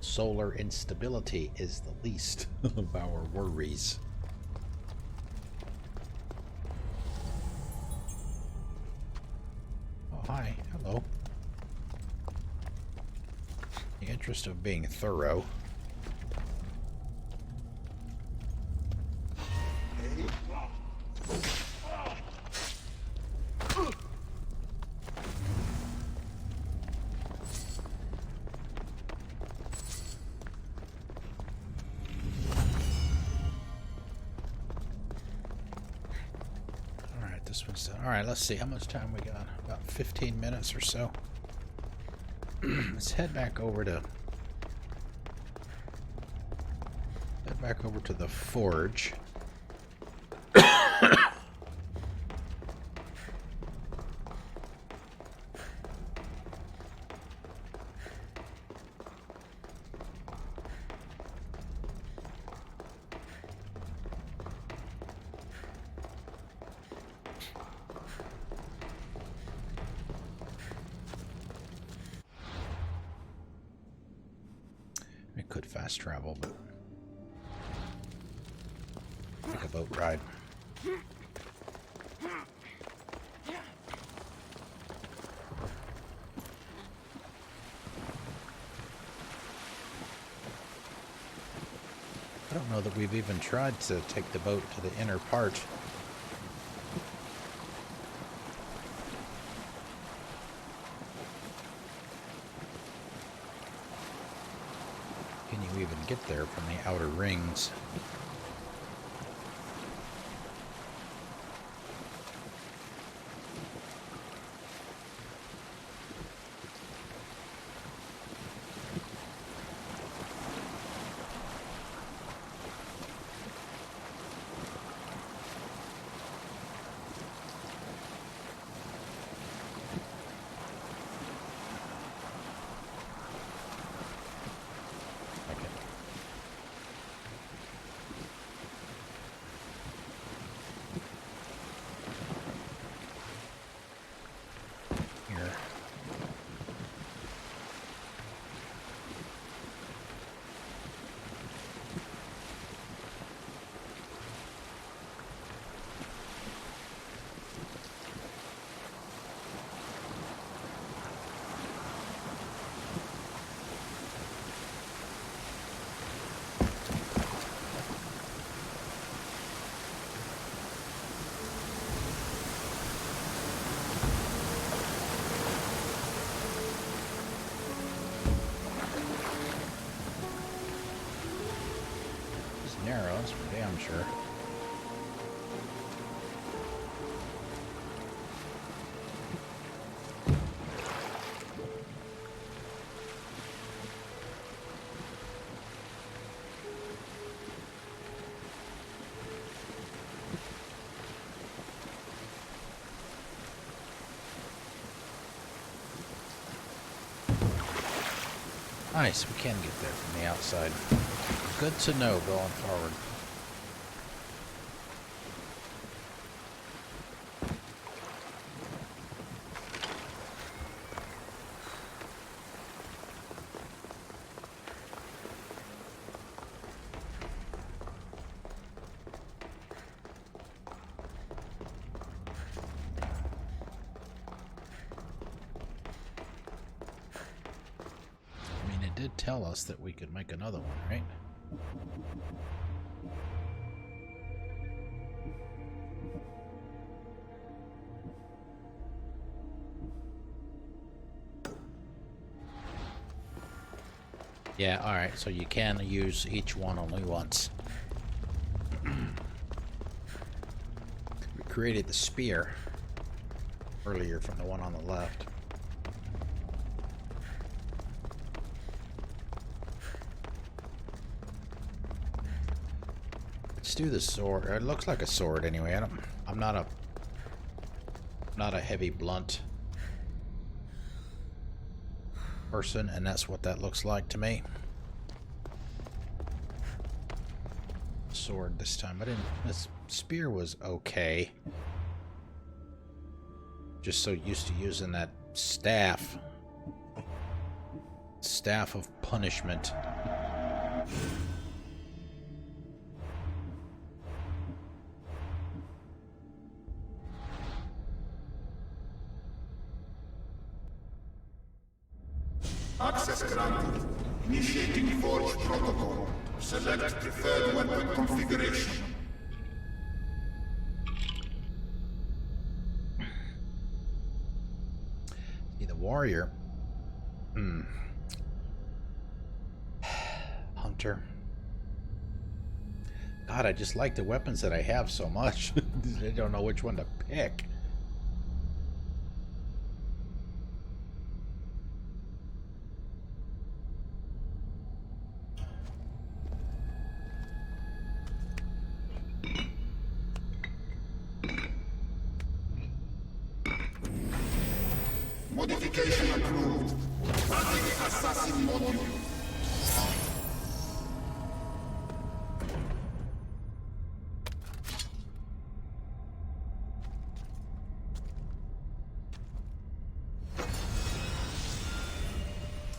S1: solar instability is the least of our worries. Oh, hi. Hello. In the interest of being thorough, this one's done. Alright, let's see how much time we got. About 15 minutes or so. Let's head back over to the forge. We could fast travel, but take a boat ride. I don't know that we've even tried to take the boat to the inner part. Can you even get there from the outer rings? narrow, that's for damn sure. Nice, we can get there from the outside. Good to know going forward. Did tell us that we could make another one, right? Yeah, alright, so you can use each one only once. We created the spear earlier from the one on the left. Let's do the sword. It looks like a sword anyway. I'm not a heavy blunt person, and that's what that looks like to me. Sword this time. This spear was okay. Just so used to using that staff. Staff of punishment.
S5: Access granted. Initiating Forge protocol. Select preferred weapon configuration.
S1: See, the warrior. Hunter. God, I just like the weapons that I have so much. I don't know which one to pick.
S5: Modification approved. Adding assassin module.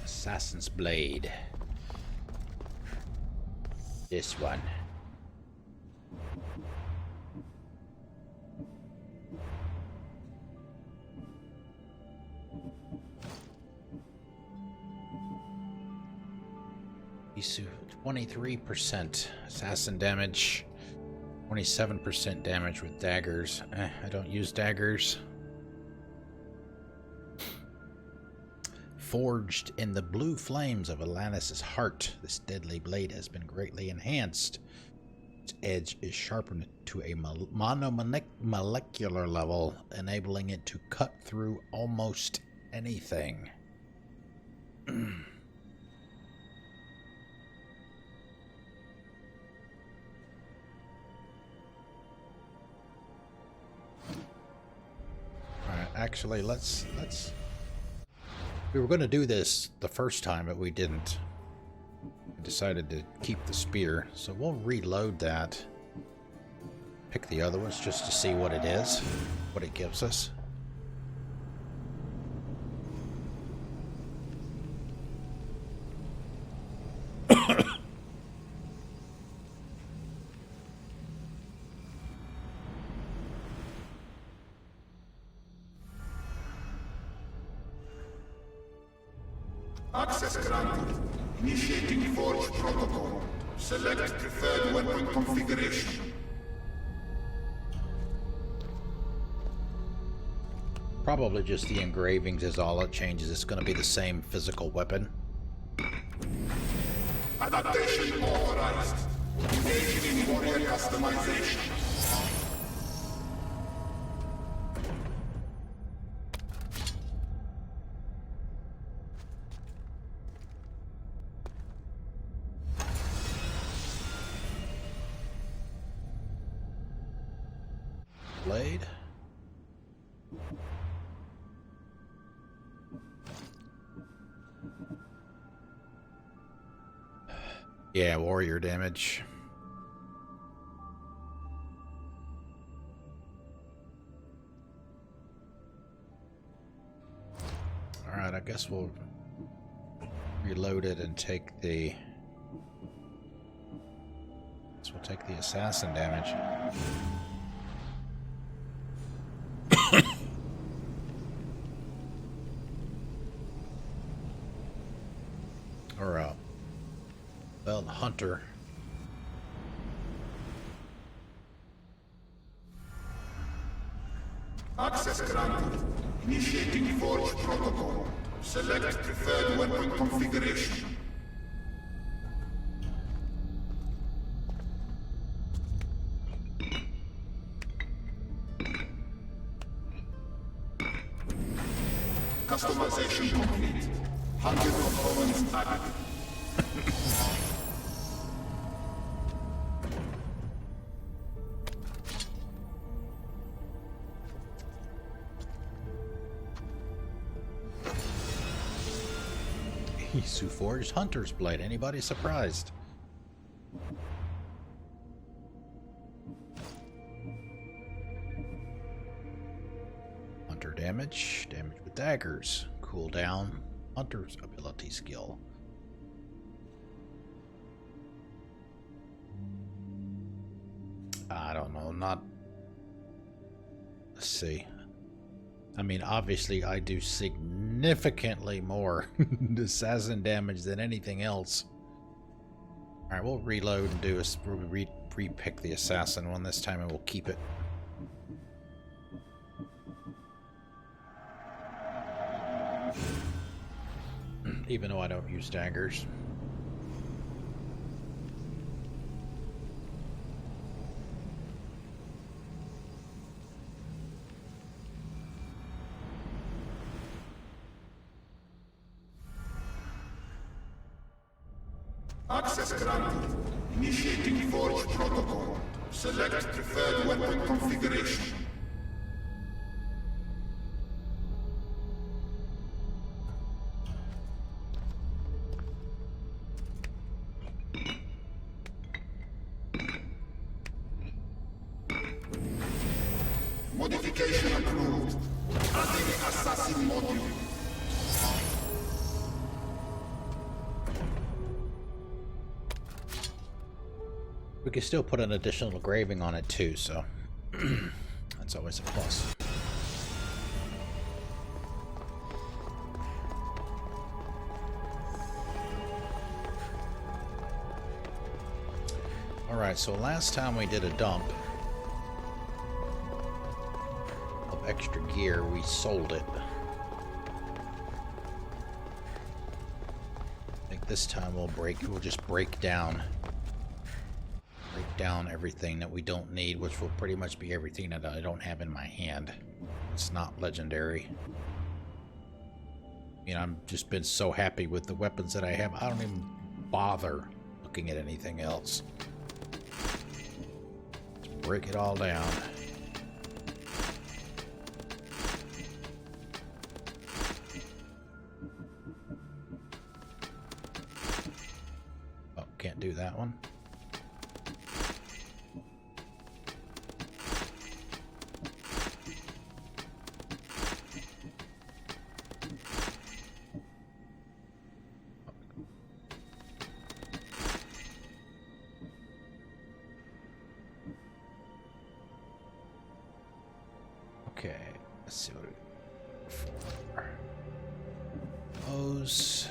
S1: Assassin's Blade. This one. Isu, 23% assassin damage, 27% damage with daggers. I don't use daggers. Forged in the blue flames of Atlantis' heart, this deadly blade has been greatly enhanced. Its edge is sharpened to a monomolecular level, enabling it to cut through almost anything. Actually, let's we were going to do this the first time, but we didn't. We decided to keep the spear, so we'll reload that. Pick the other ones just to see what it is, what it gives us.
S5: Access granted. Initiating Forge protocol. Select preferred weapon configuration.
S1: Probably just the engravings is all it changes. It's going to be the same physical weapon.
S5: Adaptation authorized. Engaging Customization.
S1: Blade. Yeah, warrior damage. Alright, I guess we'll reload it and take the... So we'll take the assassin damage. Or, well, Hunter.
S5: Access granted. Initiating Forge Protocol. Select preferred weapon configuration. Customization complete. 100 components added.
S1: Isu forged Hunter's Blade. Anybody surprised? Hunter damage. Damage with daggers. Cooldown. Hunter's ability skill. I don't know. Not... Let's see. I mean, obviously, I do significantly more assassin damage than anything else. Alright, we'll reload and do a re-pick the assassin one this time, and we'll keep it. Even though I don't use daggers.
S5: Access granted. Initiating Forge Protocol. Select preferred weapon configuration. Modification approved. Adding assassin module.
S1: We can still put an additional engraving on it too, so that's always a plus. Alright, so last time we did a dump of extra gear, we sold it. I think this time we'll just break down everything that we don't need, which will pretty much be everything that I don't have in my hand. It's not legendary. I mean, I've just been so happy with the weapons that I have, I don't even bother looking at anything else. Let's break it all down. Oh, can't do that one. Okay, let's see what we got. Those.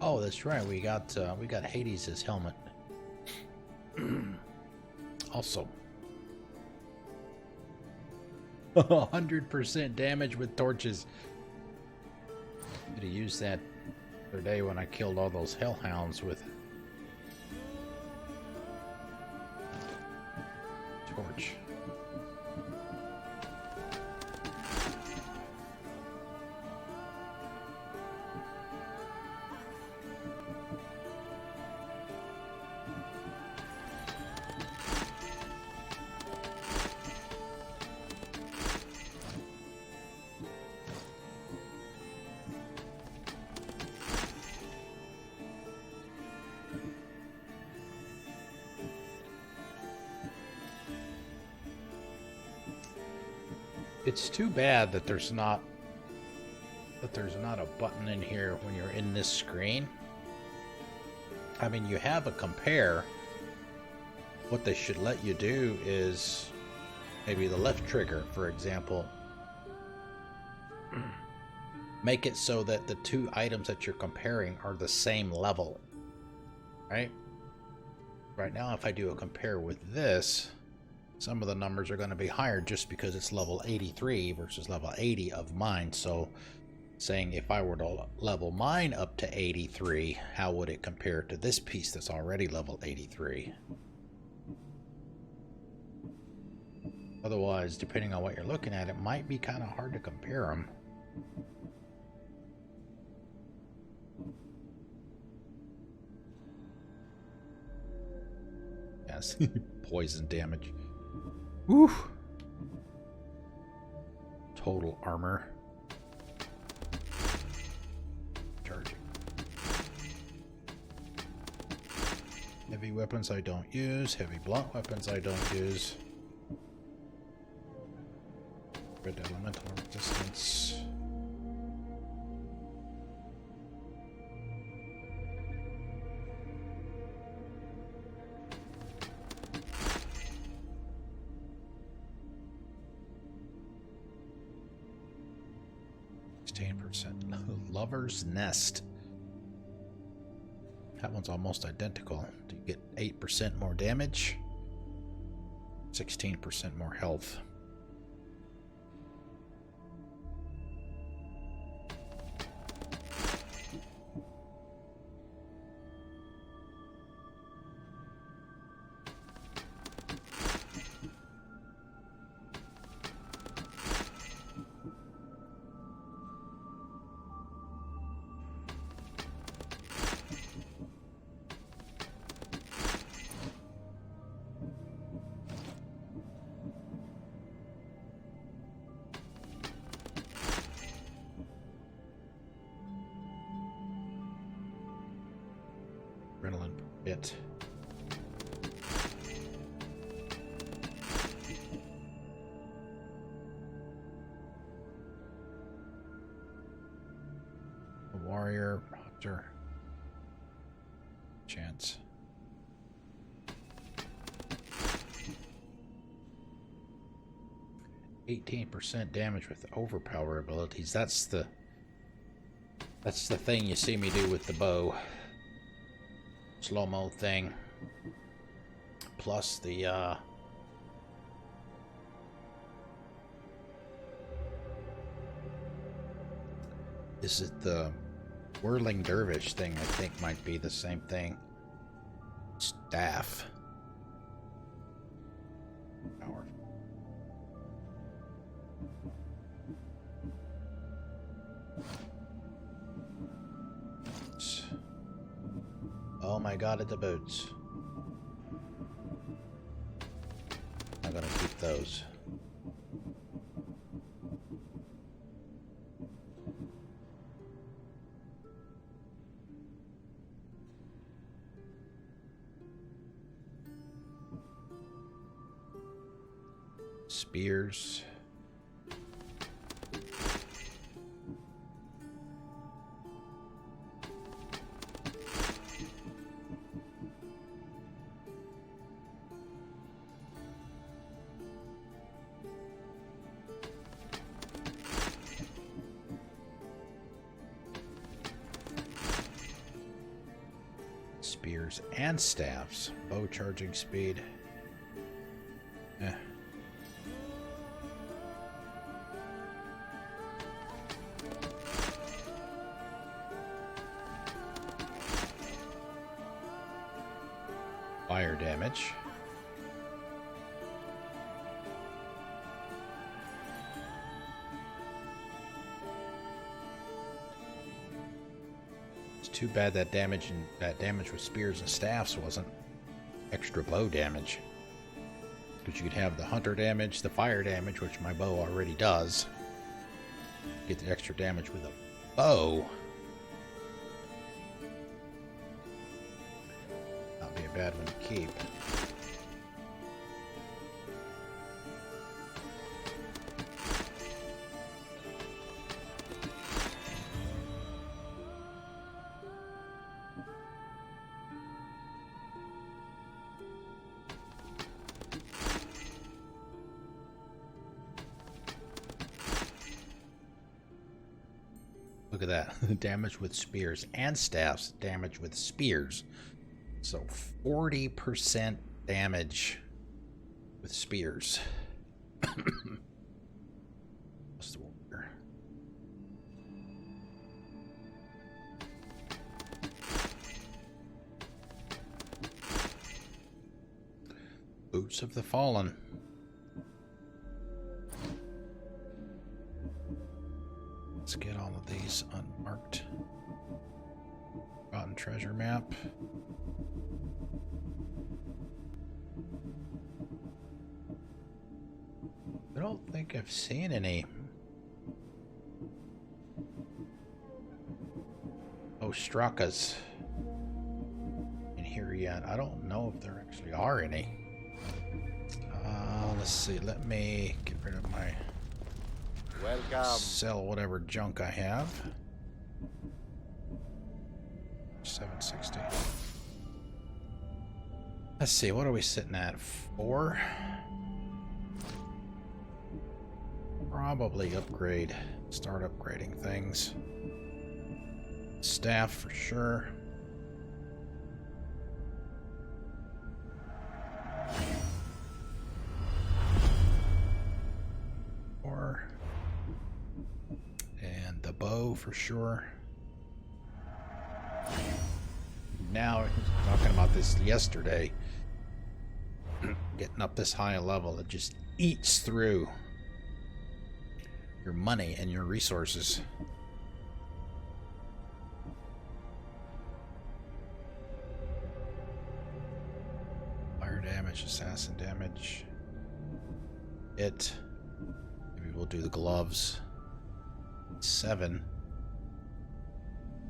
S1: Oh, that's right. We got Hades' helmet. Also, 100% damage with torches. Could have used that the other day when I killed all those hellhounds with torch. It's too bad that there's not a button in here when you're in this screen. I mean, you have a compare. What they should let you do is maybe the left trigger, for example. Make it so that the two items that you're comparing are the same level. Right? Right now, if I do a compare with this, some of the numbers are going to be higher just because it's level 83 versus level 80 of mine. So saying if I were to level mine up to 83, how would it compare to this piece that's already level 83? Otherwise, depending on what you're looking at, it might be kind of hard to compare them. Yes, poison damage. Woo! Total armor. Charging. Heavy weapons I don't use. Heavy blunt weapons I don't use. Red elemental resistance. Lover's Nest. That one's almost identical. Do you get 8% more damage? 16% more health. Adrenaline bit. A warrior, hunter. Chance. %18 damage with overpower abilities. That's the thing you see me do with the bow. Slow-mo thing. Plus the is it the whirling dervish thing? I think might be the same thing. Staff. Power. Oh my god, at the boots. I'm gonna keep those. Spears. spears and staffs. Bow charging speed. Eh. Fire damage. It's too bad that damage with spears and staffs wasn't extra bow damage. Because you could have the hunter damage, the fire damage, which my bow already does. Get the extra damage with a bow. Not be a bad one to keep. Look at that. Damage with spears and staffs. Damage with spears. So 40% damage with spears. What's the order? Boots of the Fallen. Let's get all of these unmarked. Forgotten treasure map. I don't think I've seen any Ostrakas in here yet. I don't know if there actually are any. Let's see. Let me get rid of my...
S6: Welcome.
S1: Sell whatever junk I have. 760. Let's see, what are we sitting at? 4? Probably upgrade. Start upgrading things. Staff for sure. Bow for sure. Now, I was talking about this yesterday. Getting up this high a level, it just eats through your money and your resources. Fire damage, assassin damage. Maybe we'll do the gloves. 7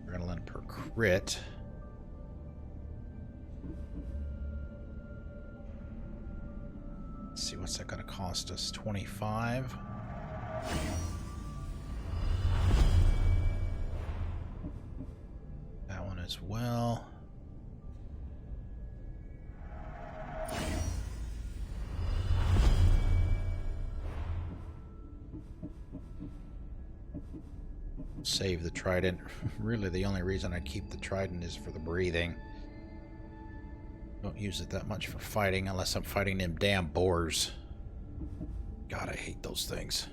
S1: adrenaline per crit. Let's see, what's that going to cost us? 25. That one as well. Save the trident. Really, the only reason I keep the trident is for the breathing. Don't use it that much for fighting unless I'm fighting them damn boars. God, I hate those things.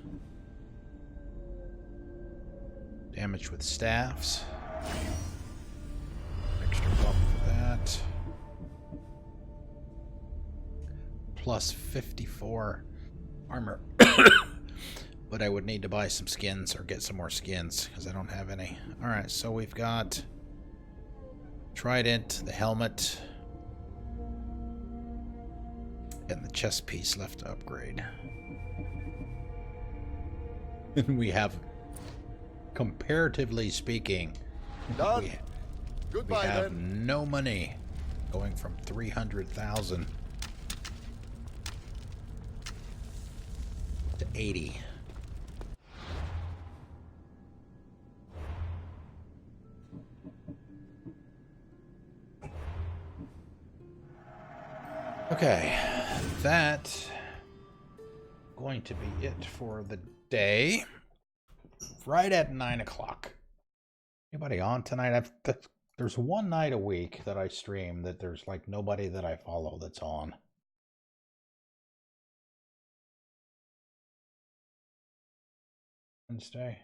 S1: Damage with staffs. Extra bump for that. Plus 54 armor. But I would need to buy some skins or get some more skins because I don't have any. Alright, so we've got trident, the helmet, and the chest piece left to upgrade. And we have, comparatively speaking,
S6: Done.
S1: we
S6: Goodbye,
S1: have
S6: then.
S1: no money, going from 300,000 to 80. Okay, that's going to be it for the day. Right at 9 o'clock. Anybody on tonight? There's one night a week that I stream that there's like nobody that I follow that's on. Wednesday.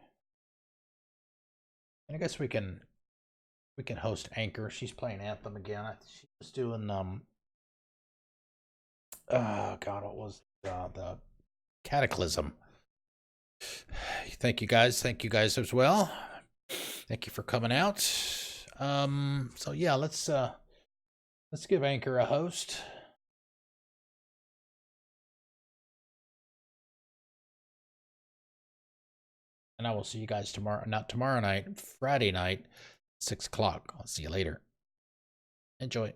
S1: And I guess we can host Anchor. She's playing Anthem again. She was doing God, what was the Cataclysm. Thank you guys as well. Thank you for coming out. So yeah, let's give Anchor a host. And I will see you guys tomorrow, not tomorrow night, Friday night, 6 o'clock. I'll see you later. Enjoy.